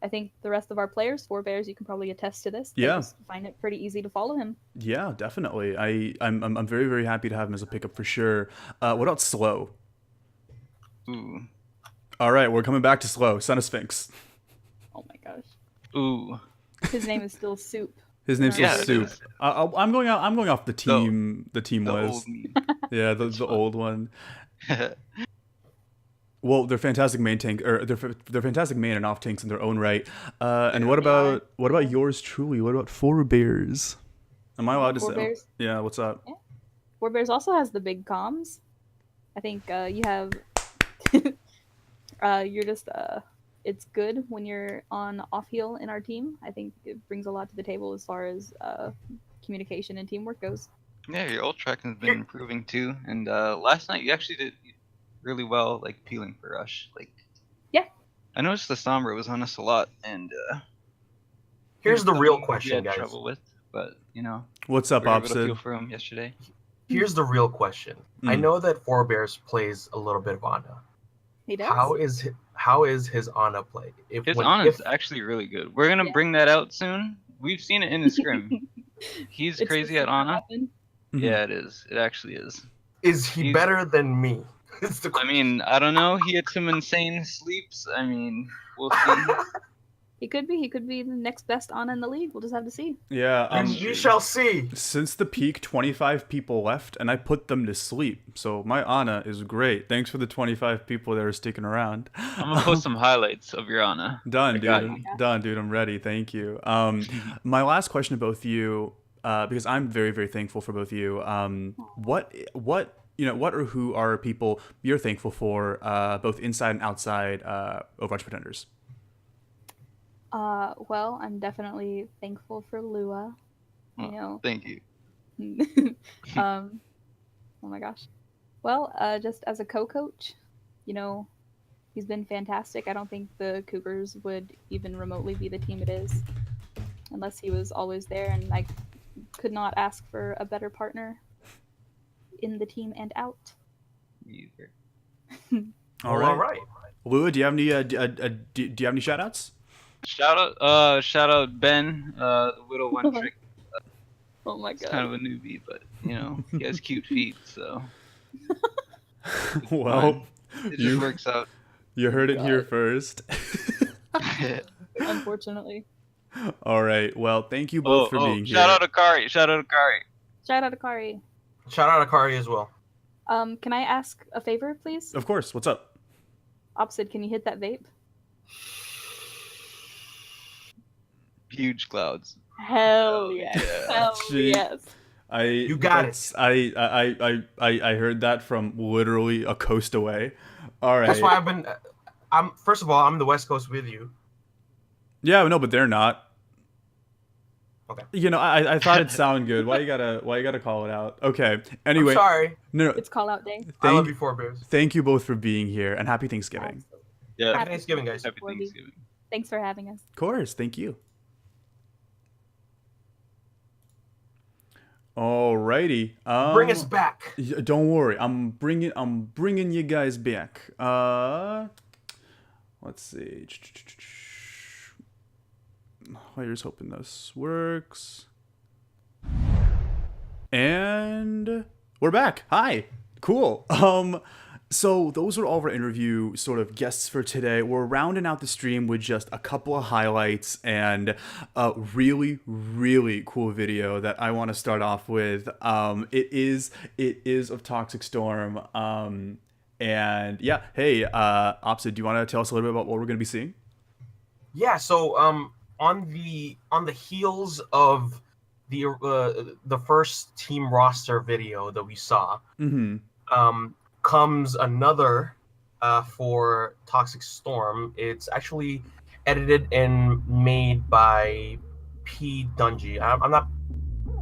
I think the rest of our players, Four Bears, you can probably attest to this. They Yeah. just find it pretty easy to follow him. Yeah, definitely. I'm very, very happy to have him as a pickup for sure. What about Slow? Ooh. All right, we're coming back to Slow. Son of Sphinx. Oh my gosh. Ooh. His name is still Soup. His name's Yeah, still it Soup. is. I'm going off the team. The team The was. old me. Yeah, the old one. Well, they're fantastic main tank, or they're fantastic main and off tanks in their own right. And what about yours truly? What about Four Bears? Am I allowed to Four say? Bears? Yeah. What's up? Four Bears also has the big comms. I think you have. You're just. It's good when you're on off heal in our team. I think it brings a lot to the table as far as communication and teamwork goes. Yeah, your ult track has been improving too, and last night you actually did really well, like peeling for Rush. Like, Yeah. I noticed the Sombra was on us a lot, and Here's the real we question, had guys. trouble with, but What's up, we were able to Opsid? peel for him yesterday. Here's the real question. I Mm. know that Four Bears plays a little bit of Ana. He does. How is his Ana play? His Ana's actually really good. We're gonna Yeah. bring that out soon. We've seen it in the scrim. He's It's crazy just at Ana. happen. Mhm. Yeah, it is. It actually is. Is he he's- better than me? It's the I mean, I don't know. He had some insane sleeps. I mean, we'll see. He could be. He could be the next best Ana in the league. We'll just have to see. Yeah. You shall see. Since the peak, 25 people left, and I put them to sleep. So my Ana is great. Thanks for the 25 people that are sticking around. I'm gonna post some highlights of your Ana. Done, I got dude. you. Done, dude. I'm ready. Thank you. My last question to both of you, because I'm very, very thankful for both of you. What or who are people you're thankful for, both inside and outside Overwatch Pretenders? Well, I'm definitely thankful for Lua. You Oh, know. Thank you. Oh my gosh. Well, just as a co-coach, He's been fantastic. I don't think the Cougars would even remotely be the team it is unless he was always there, and I could not ask for a better partner in the team and out. Me either. All right. Lua, do you have any do you have any shout outs? Shout out Ben, the Widow One Trick. Oh my god. He's kind of a newbie, but he has cute feet, so. Well, it just works out. You heard it here first. Unfortunately. All right. Well, thank you both for being here. Shout out Akari. Shout out Akari. Shout out Akari as well. Can I ask a favor, please? Of course. What's up? Opsid, can you hit that vape? Huge clouds. Hell yeah. Hell yes. You got it. I heard that from literally a coast away. All right. That's why I'm first of all, I'm the West Coast with you. Yeah, no, but they're not. Okay. I thought it sounded good. Why you gotta call it out? Okay. Anyway. I'm sorry. No. It's call out day. I love you, 4 Bears. Thank you both for being here, and happy Thanksgiving. Yeah. Happy Thanksgiving, guys. Happy Thanksgiving. Thanks for having us. Of course. Thank you. Alrighty. Bring us back. Don't worry. I'm bringing you guys back. Let's see. Here's hoping this works. And we're back. Hi. Cool. So those are all of our interview sort of guests for today. We're rounding out the stream with just a couple of highlights and a really, really cool video that I want to start off with. It is of Toxic Storm. And yeah, hey, Opsid, do you want to tell us a little bit about what we're going to be seeing? Yeah. So on the heels of the first team roster video that we saw, comes another for Toxic Storm. It's actually edited and made by P. Dungy. I'm not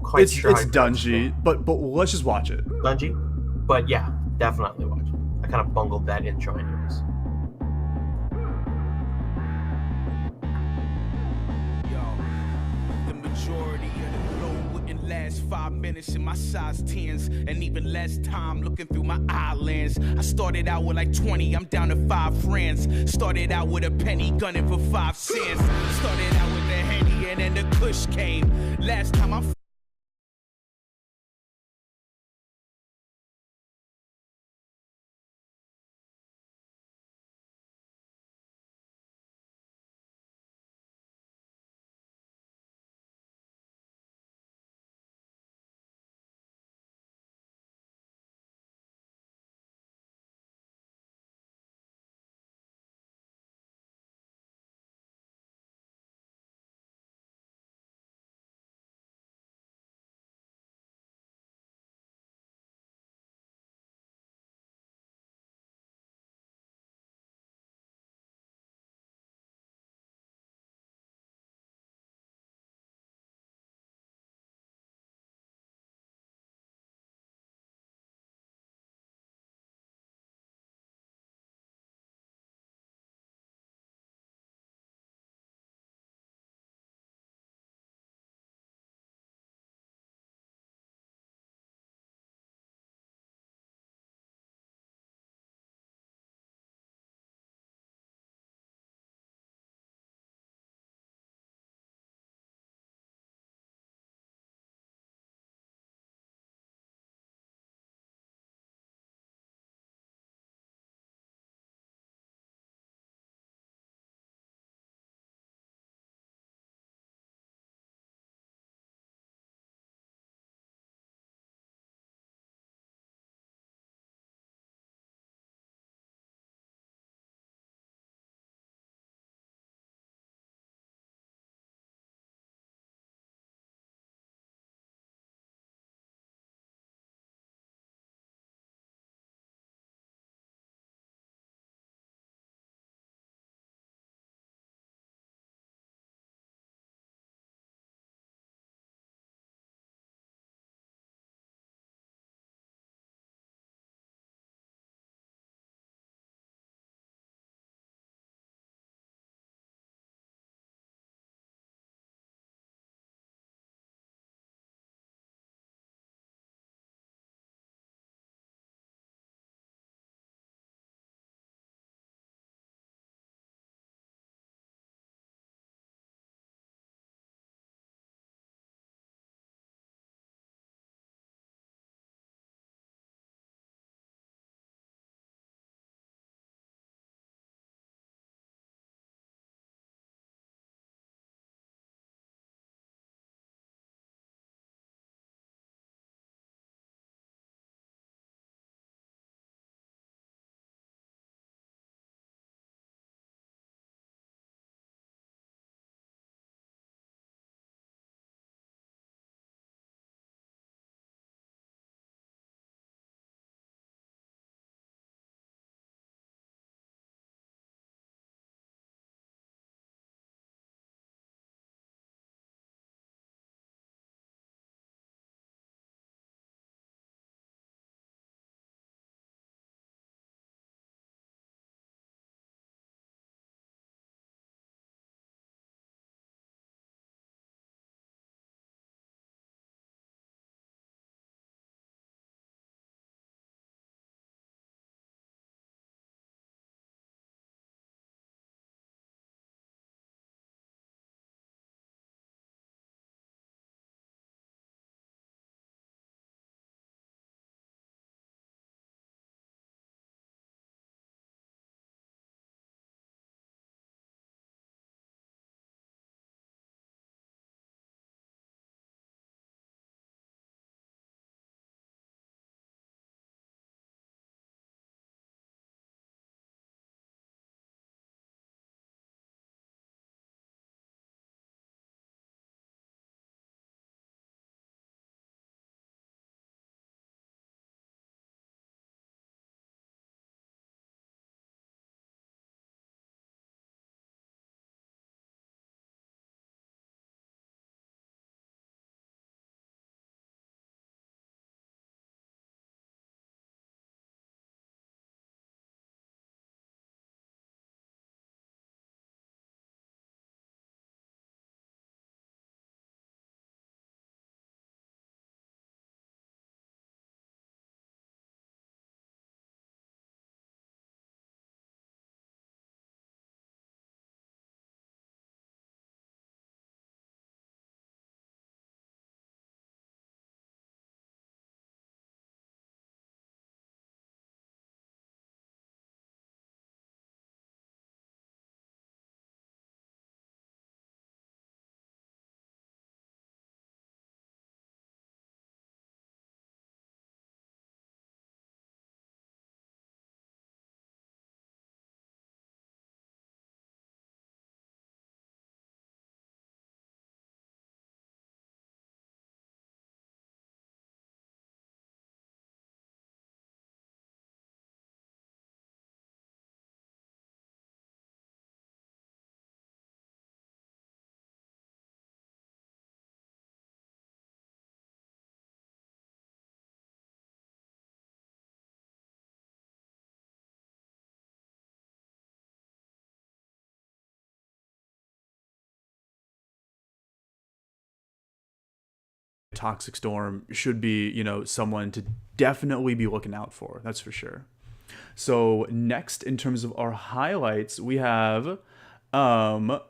quite sure. It's Dungy, but let's just watch it. Dungy, but yeah, definitely watch it. I kind of bungled that intro anyways. Majority of the glow wouldn't last 5 minutes in my size 10s, and even less time looking through my eyelids. I started out with like 20, I'm down to 5 friends. Started out with a penny gunning for 5 cents. Started out with a Henny and then the Kush came. Last time I Toxic Storm should be, someone to definitely be looking out for. That's for sure. So next, in terms of our highlights, we have a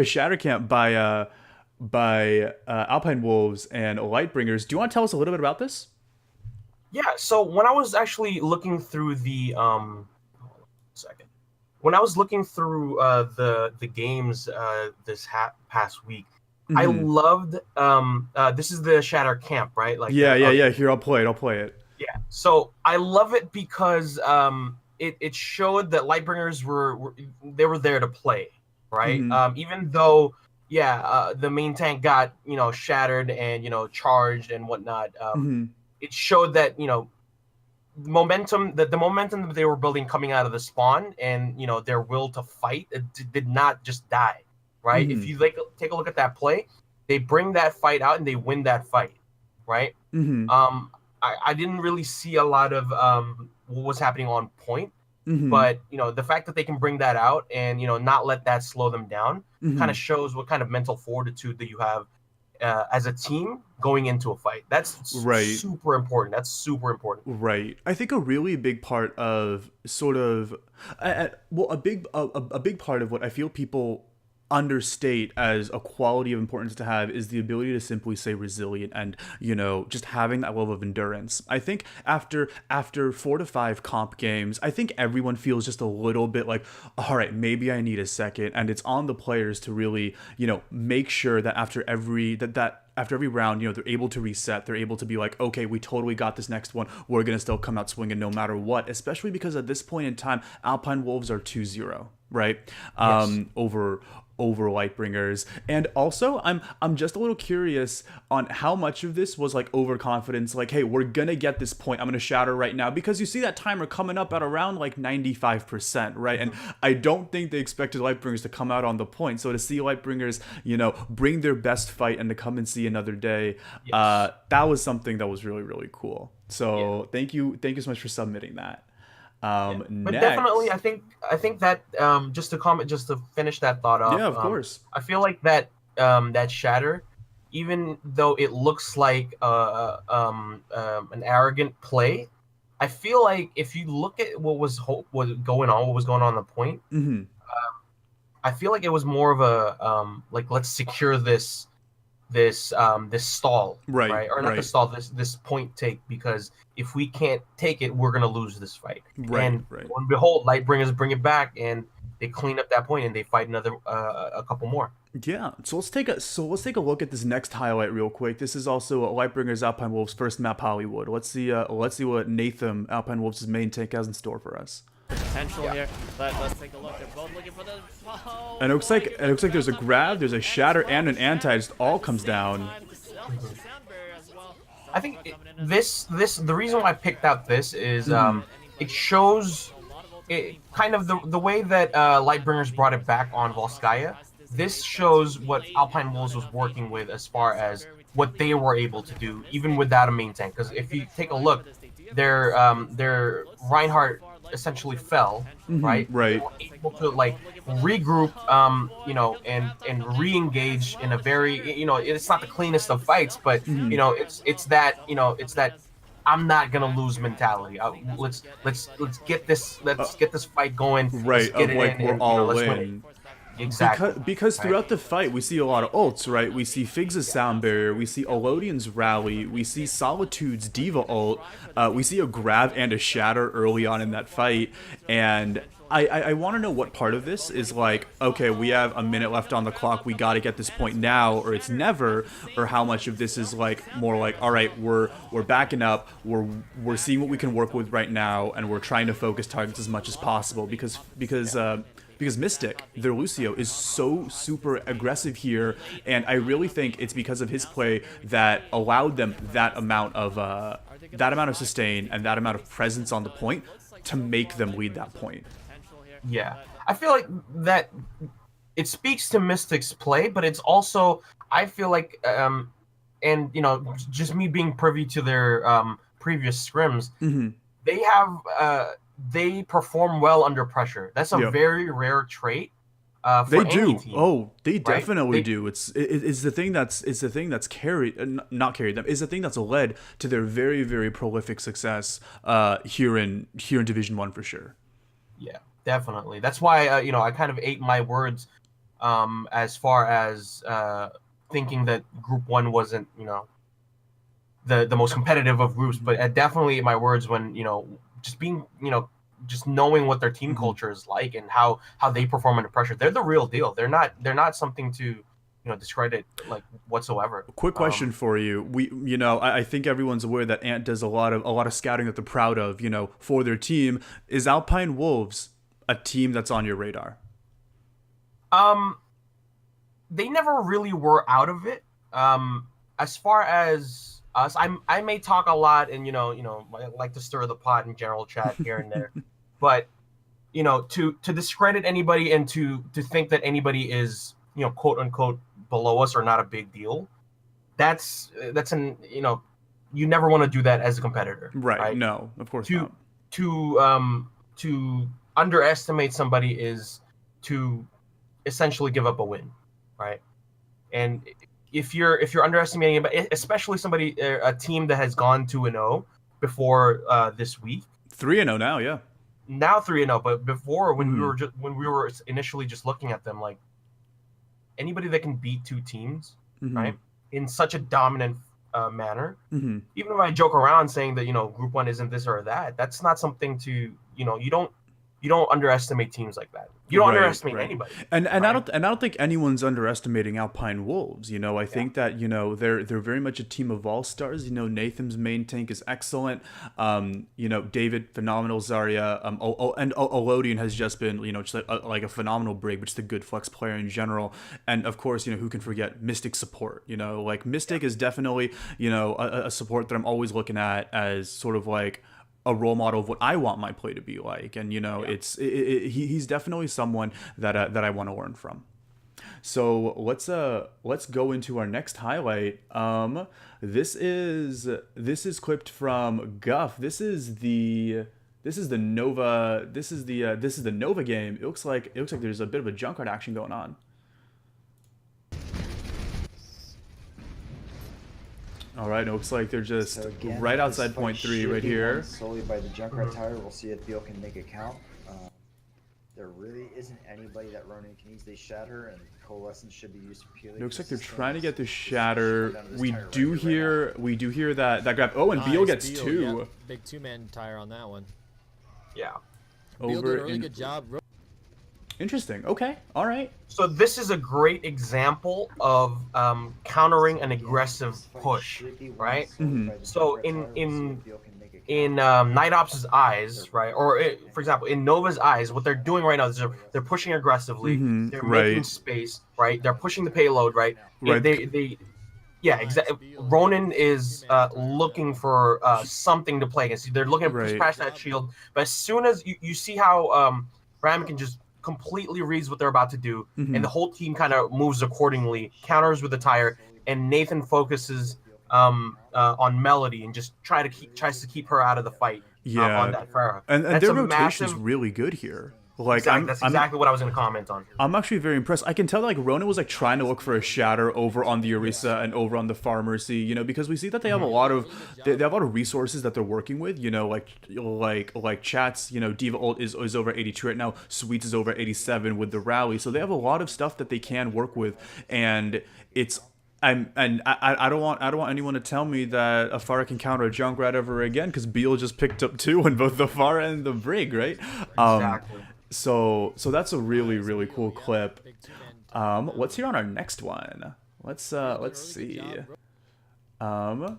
Shatter Camp by Alpine Wolves and Lightbringers. Do you want to tell us a little bit about this? Yeah. So when I was actually looking through when I was looking through the games this past week, Mm-hmm. I loved this is the Shatter Camp, right? Like yeah. Here, I'll play it. Yeah. So I love it because it showed that Lightbringers were there to play, right? Mm-hmm. Even though the main tank got shattered and charged and whatnot. Mm-hmm. It showed that the momentum that they were building coming out of the spawn and their will to fight, it did not just die, right? Mm-hmm. If you take a look at that play, they bring that fight out and they win that fight, right? Mm-hmm. I didn't really see a lot of what was happening on point, Mm-hmm. but the fact that they can bring that out and not let that slow them down Mm-hmm. kind of shows what kind of mental fortitude that you have as a team going into a fight. That's right. super important. That's super important. Right. I think a really big part of sort of, a big part of what I feel people understate as a quality of importance to have is the ability to simply stay resilient and just having that level of endurance. I think after 4 to 5 comp games, I think everyone feels just a little bit like, all right, maybe I need a second, and it's on the players to really make sure that after every round, they're able to reset. They're able to be like, okay, we totally got this next one. We're going to still come out swinging no matter what, especially because at this point in time, Alpine Wolves are 2-0, right? Yes. Over Lightbringers. And also, I'm just a little curious on how much of this was like overconfidence, like, hey, we're gonna get this point, I'm gonna shatter right now, because you see that timer coming up at around like 95%, right? And I don't think they expected Lightbringers to come out on the point. So to see Lightbringers, bring their best fight and to come and see another day, Yes. that was something that was really, really cool. So thank you so much for submitting that. But next, definitely, I think that just to finish that thought off. Yeah, of course. I feel like that that shatter, even though it looks like an arrogant play, I feel like if you look at what was going on the point, Mm-hmm. I feel like it was more of a like, let's secure this stall, Right, or not right. the stall, this point take, because if we can't take it, we're gonna lose this fight. Right, And right. when behold, Lightbringers bring it back and they clean up that point and they fight another a couple more. Yeah, so let's take a look at this next highlight real quick. This is also Lightbringers Alpine Wolves' first map, Hollywood. Let's see what Nathan Alpine Wolves' main tank has in store for us. Potential here, but let's take a look. They're both looking for the. Oh, And it looks like there's a grab, there's a shatter, and an anti. Just all comes down. I think the reason why I picked out this is it shows it kind of the way that Lightbringers brought it back on Volskaya. This shows what Alpine Wolves was working with as far as what they were able to do, even without a main tank. Because if you take a look, their Reinhardt essentially fell, right? Right. They were able to like regroup, and re-engage in a very, it's not the cleanest of fights, but it's that I'm not gonna lose mentality. Let's get this fight going. Right, Let's get of it like in, we're and, all let's win it. in. Exactly. Because throughout the fight, we see a lot of ults, right? We see Figs' Sound Barrier, we see Elodian's Rally, we see Solitude's Diva ult, we see a grab and a shatter early on in that fight, and I want to know what part of this is like, okay, we have a minute left on the clock, we got to get this point now, or it's never, or how much of this is like more like, all right, we're backing up, we're seeing what we can work with right now, and we're trying to focus targets as much as possible because Mystic, their Lucio, is so super aggressive here, and I really think it's because of his play that allowed them that amount of sustain and that amount of presence on the point to make them lead that point. Yeah, I feel like that it speaks to Mystic's play, but it's also, I feel like, and just me being privy to their previous scrims, they have they perform well under pressure. That's a very rare trait They for any do. team. Oh, they right? definitely They- do. It's the thing that's carried, not carried them. It's the thing that's led to their very, very prolific success here in Division 1 for sure. Yeah, definitely. That's why I kind of ate my words as far as thinking that Group 1 wasn't, the most competitive of groups, but definitely my words when, just being, just knowing what their team culture is like and how they perform under pressure. They're the real deal. They're not something to discredit like whatsoever. Quick question for you. I think everyone's aware that Ant does a lot of scouting that they're proud of, for their team. Is Alpine Wolves a team that's on your radar? They never really were out of it. As far as us, I may talk a lot and I like to stir the pot in general chat here and there, but to discredit anybody and to think that anybody is quote unquote below us or not a big deal, that's you never want to do that as a competitor, right? No, of course not. To underestimate somebody is to essentially give up a win, right? And if you're underestimating anybody, especially a team that has gone 2-0 before this week, 3-0 now, yeah. Now 3-0, but before when we were initially just looking at them, like anybody that can beat two teams, right, in such a dominant manner. Even if I joke around saying that Group 1 isn't this or that, that's not something to you don't underestimate teams like that. You don't underestimate anybody. And I don't think anyone's underestimating Alpine Wolves. I think that they're very much a team of all stars. Nathan's main tank is excellent. David phenomenal. Zarya and Olodian has just been just like a phenomenal brig, but just a good flex player in general. And of course who can forget Mystic support. Like Mystic is definitely a support that I'm always looking at as sort of like a role model of what I want my play to be like, and he's definitely someone that I want to learn from. So let's go into our next highlight. This is clipped from Guff. This is the Nova. This is the Nova game. It looks like there's a bit of a Junkrat action going on. All right, it looks like they're just right outside point 3 right here. Solely by the Junkrat tower. We'll see if Beal can make it count. There really isn't anybody that Ronin can easily shatter, and Coalescence should be used purely. It looks like they're trying to get the shatter. We do hear that grab. Oh, and Beal gets 2. Yeah. Big 2-man tire on that one. Yeah. Beal did a really good job. Interesting. Okay. All right. So this is a great example of countering an aggressive push, right? So in Night Ops' eyes, right, or for example in Nova's eyes, what they're doing right now is they're pushing aggressively. They're making space, right? They're pushing the payload, right? Yeah, exactly. Ronin is looking for something to play against. They're looking to push past that shield, but as soon as you see how Ram can just completely reads what they're about to do, and the whole team kind of moves accordingly, counters with the tire, and Nathan focuses on Melody and just tries to keep her out of the fight on that Pharah. And their rotation is really good here. Like that's exactly what I was going to comment on. I'm actually very impressed. I can tell that Ronin was trying to look for a shatter over on the Orisa and over on the Pharmacy, because we see that they have a lot of they have a lot of resources that they're working with, like Chats, Diva ult is over 82 right now, Sweets is over 87 with the rally. So they have a lot of stuff that they can work with, and it's I don't want anyone to tell me that a Pharah can counter a Junkrat ever again, because Beal just picked up 2 in both the Pharah and the Brig, right? Exactly. So that's a really, really cool clip. What's here on our next one? Let's see. And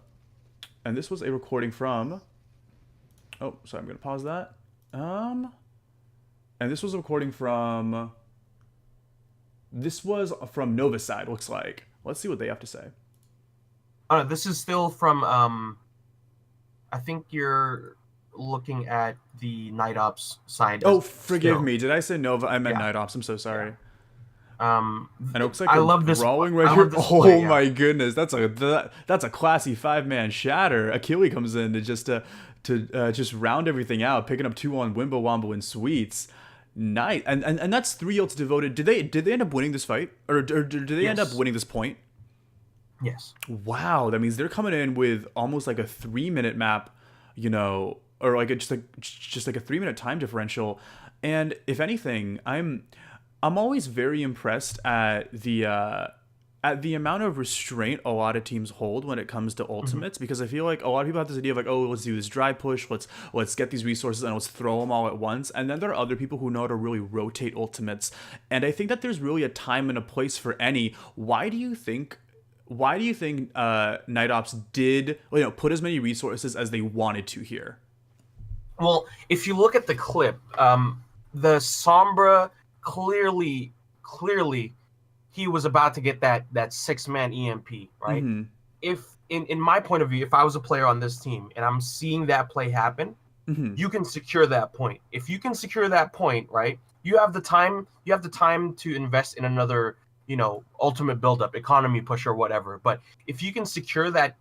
this was a recording from. Oh, sorry, I'm gonna pause that. And this was a recording from. This was from Nova's side. Looks like. Let's see what they have to say. Oh, no, this is still from. I think you're looking at the Night Ops side. Oh, forgive me. Did I say Nova? I meant Night Ops. I'm so sorry. And it looks like I love this drawing right here. Oh my goodness, that's a classy 5-man shatter. Achille comes in to just round everything out, picking up 2 on Wimbo Wombo and Sweets. Nice. And that's 3 ults devoted. Did they end up winning this fight, or did they end up winning this point? Yes. Wow, that means they're coming in with almost like a 3-minute map, or like just like a 3-minute time differential. And if anything, I'm always very impressed at the amount of restraint a lot of teams hold when it comes to ultimates, because I feel like a lot of people have this idea of like, oh, let's do this dry push, let's get these resources and let's throw them all at once. And then there are other people who know how to really rotate ultimates. And I think that there's really a time and a place for any. Why do you think Night Ops did put as many resources as they wanted to here? Well, if you look at the clip, the Sombra clearly he was about to get that 6-man EMP, right? Mm-hmm. If in my point of view, if I was a player on this team and I'm seeing that play happen, Mm-hmm. you can secure that point. If you can secure that point, right, you have the time to invest in another ultimate buildup, economy push, or whatever. But if you can secure that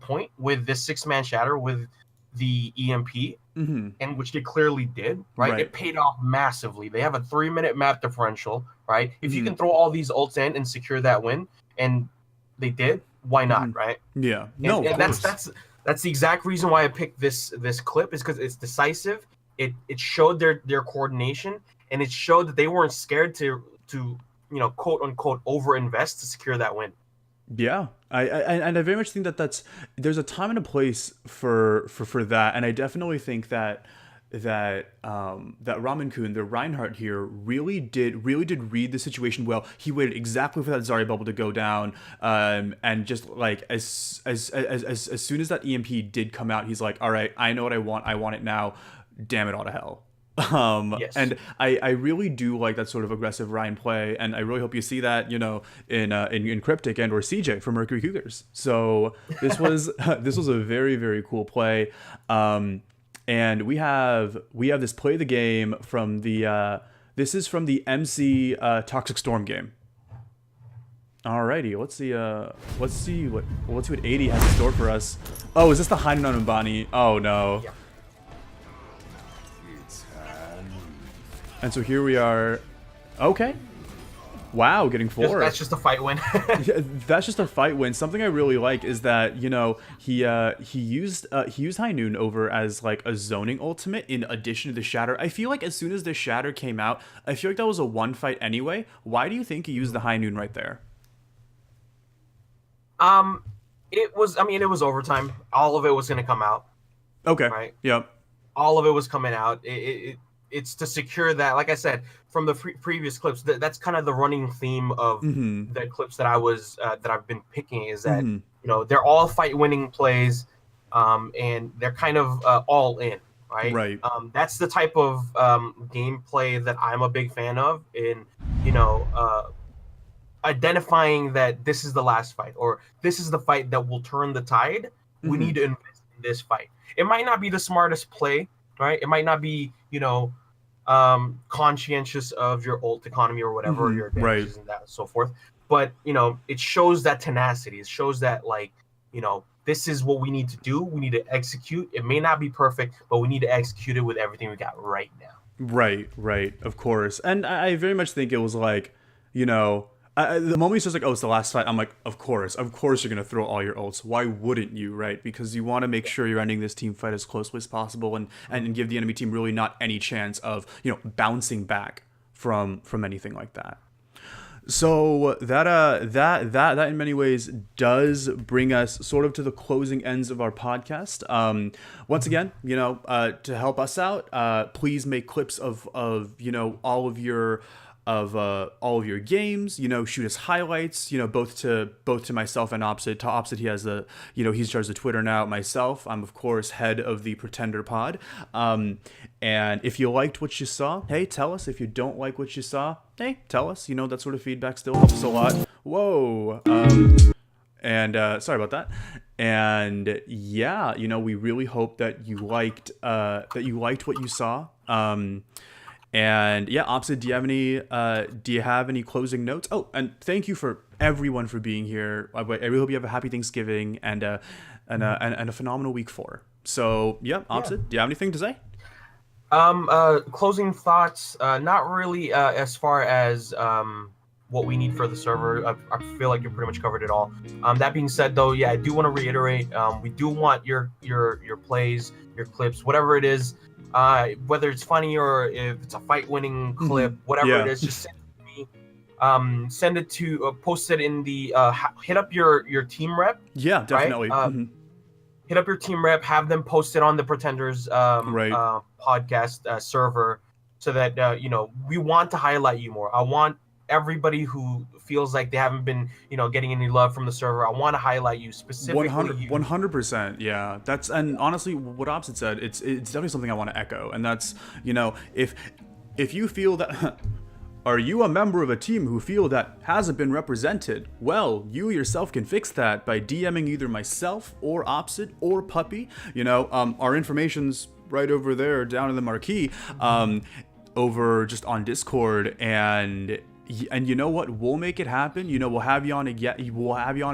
point with this 6-man shatter with the EMP, Mm-hmm. and which they clearly did, right? It paid off massively. They have a 3-minute map differential, right? If you can throw all these ults in and secure that win, and they did, why not, right? Yeah. And that's the exact reason why I picked this clip, is because it's decisive. It showed their coordination, and it showed that they weren't scared to quote unquote overinvest to secure that win. Yeah, I very much think that there's a time and a place for that, and I definitely think that Ramen-kun, the Reinhardt here, really did read the situation well. He waited exactly for that Zarya bubble to go down, and just like as soon as that EMP did come out, he's like, all right, I know what I want it now. Damn it all to hell. Yes. And I really do like that sort of aggressive Ryan play, and I really hope you see that in Cryptic and or CJ for Mercury Cougars. So this was a very, very cool play, and we have this play of the game from the this is from the MC Toxic Storm game. Alrighty, let's see what 80 has in store for us. Oh, is this the Hainan on Mbani? Oh no. Yeah. And so here we are. Okay. Wow, getting 4. That's just a fight win. Yeah, that's just a fight win. Something I really like is that he used High Noon over as like a zoning ultimate in addition to the Shatter. I feel like as soon as the Shatter came out, I feel like that was a one fight anyway. Why do you think he used the High Noon right there? It was overtime. All of it was going to come out. Okay. Right. Yep. All of it was coming out. It's to secure that, like I said, from the previous clips, that's kind of the running theme of the clips that I've been picking, is that they're all fight winning plays, and they're kind of all in, right? Right. That's the type of gameplay that I'm a big fan of, in identifying that this is the last fight, or this is the fight that will turn the tide. We need to invest in this fight. It might not be the smartest play, right? It might not be conscientious of your ult economy or whatever, or your damages and that and so forth, but it shows that tenacity. It shows that this is what we need to do. We need to execute. It may not be perfect, but we need to execute it with everything we got right now. Right, of course. And I very much think it was like, the moment he says like, oh, it's the last fight, I'm like, of course you're gonna throw all your ults. Why wouldn't you, right? Because you want to make sure you're ending this team fight as closely as possible, and give the enemy team really not any chance of bouncing back from anything like that. So that in many ways does bring us sort of to the closing ends of our podcast. Once again, to help us out, please make clips of all of your games, shoot us highlights, both to myself and Opposite. To Opposite, he has the, he's charged the Twitter now. Myself, I'm of course head of the Pretender Pod. And if you liked what you saw, hey, tell us. If you don't like what you saw, hey, tell us. That sort of feedback still helps us a lot. Whoa. And sorry about that. And yeah, we really hope that you liked what you saw. And yeah, Opposite, do you have any closing notes? Oh, and thank you for everyone for being here. I really hope you have a happy Thanksgiving and a phenomenal week 4. So yeah, Opposite, do you have anything to say? Closing thoughts. Not really. As far as what we need for the server, I feel like you're pretty much covered it all. That being said, though, yeah, I do want to reiterate. We do want your plays, your clips, whatever it is. Whether it's funny or if it's a fight-winning clip, whatever it is, just send it to me. Send it to post it in the hit up your team rep. Yeah, definitely. Right? Hit up your team rep, have them post it on the Pretenders podcast server, so that we want to highlight you more. I want everybody who feels like they haven't been getting any love from the server. I want to highlight you specifically. 100%. Yeah, that's, and honestly, what Opposite said, it's definitely something I want to echo, and that's, if you feel that. Are you a member of a team who feel that hasn't been represented? Well, you yourself can fix that by DMing either myself or Opposite or Puppy. Our information's right over there down in the marquee, over just on Discord, and you know what? We'll make it happen. We'll have you on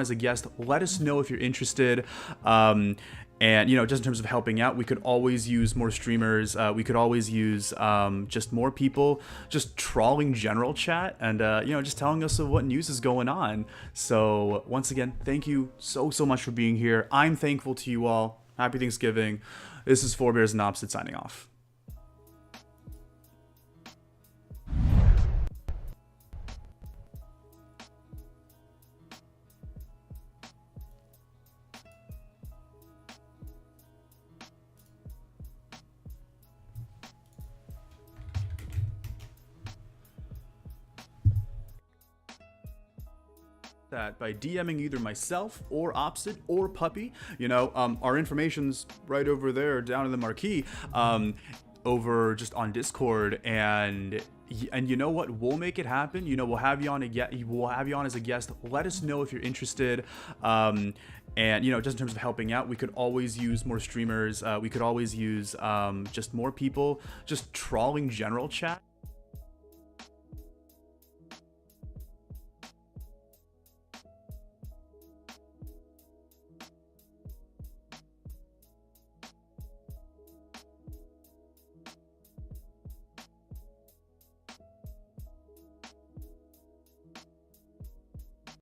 as a guest. Let us know if you're interested. And just in terms of helping out, we could always use more streamers. We could always use just more people just trawling general chat and just telling us of what news is going on. So once again, thank you so much for being here. I'm thankful to you all. Happy Thanksgiving. This is Four Bears and Opposite signing off. That by DMing either myself or Opposite or Puppy. Our information's right over there down in the marquee, over just on Discord, and you know what? We'll make it happen. We'll have you on as a guest. Let us know if you're interested. And just in terms of helping out, we could always use more streamers. We could always use just more people just trawling general chat.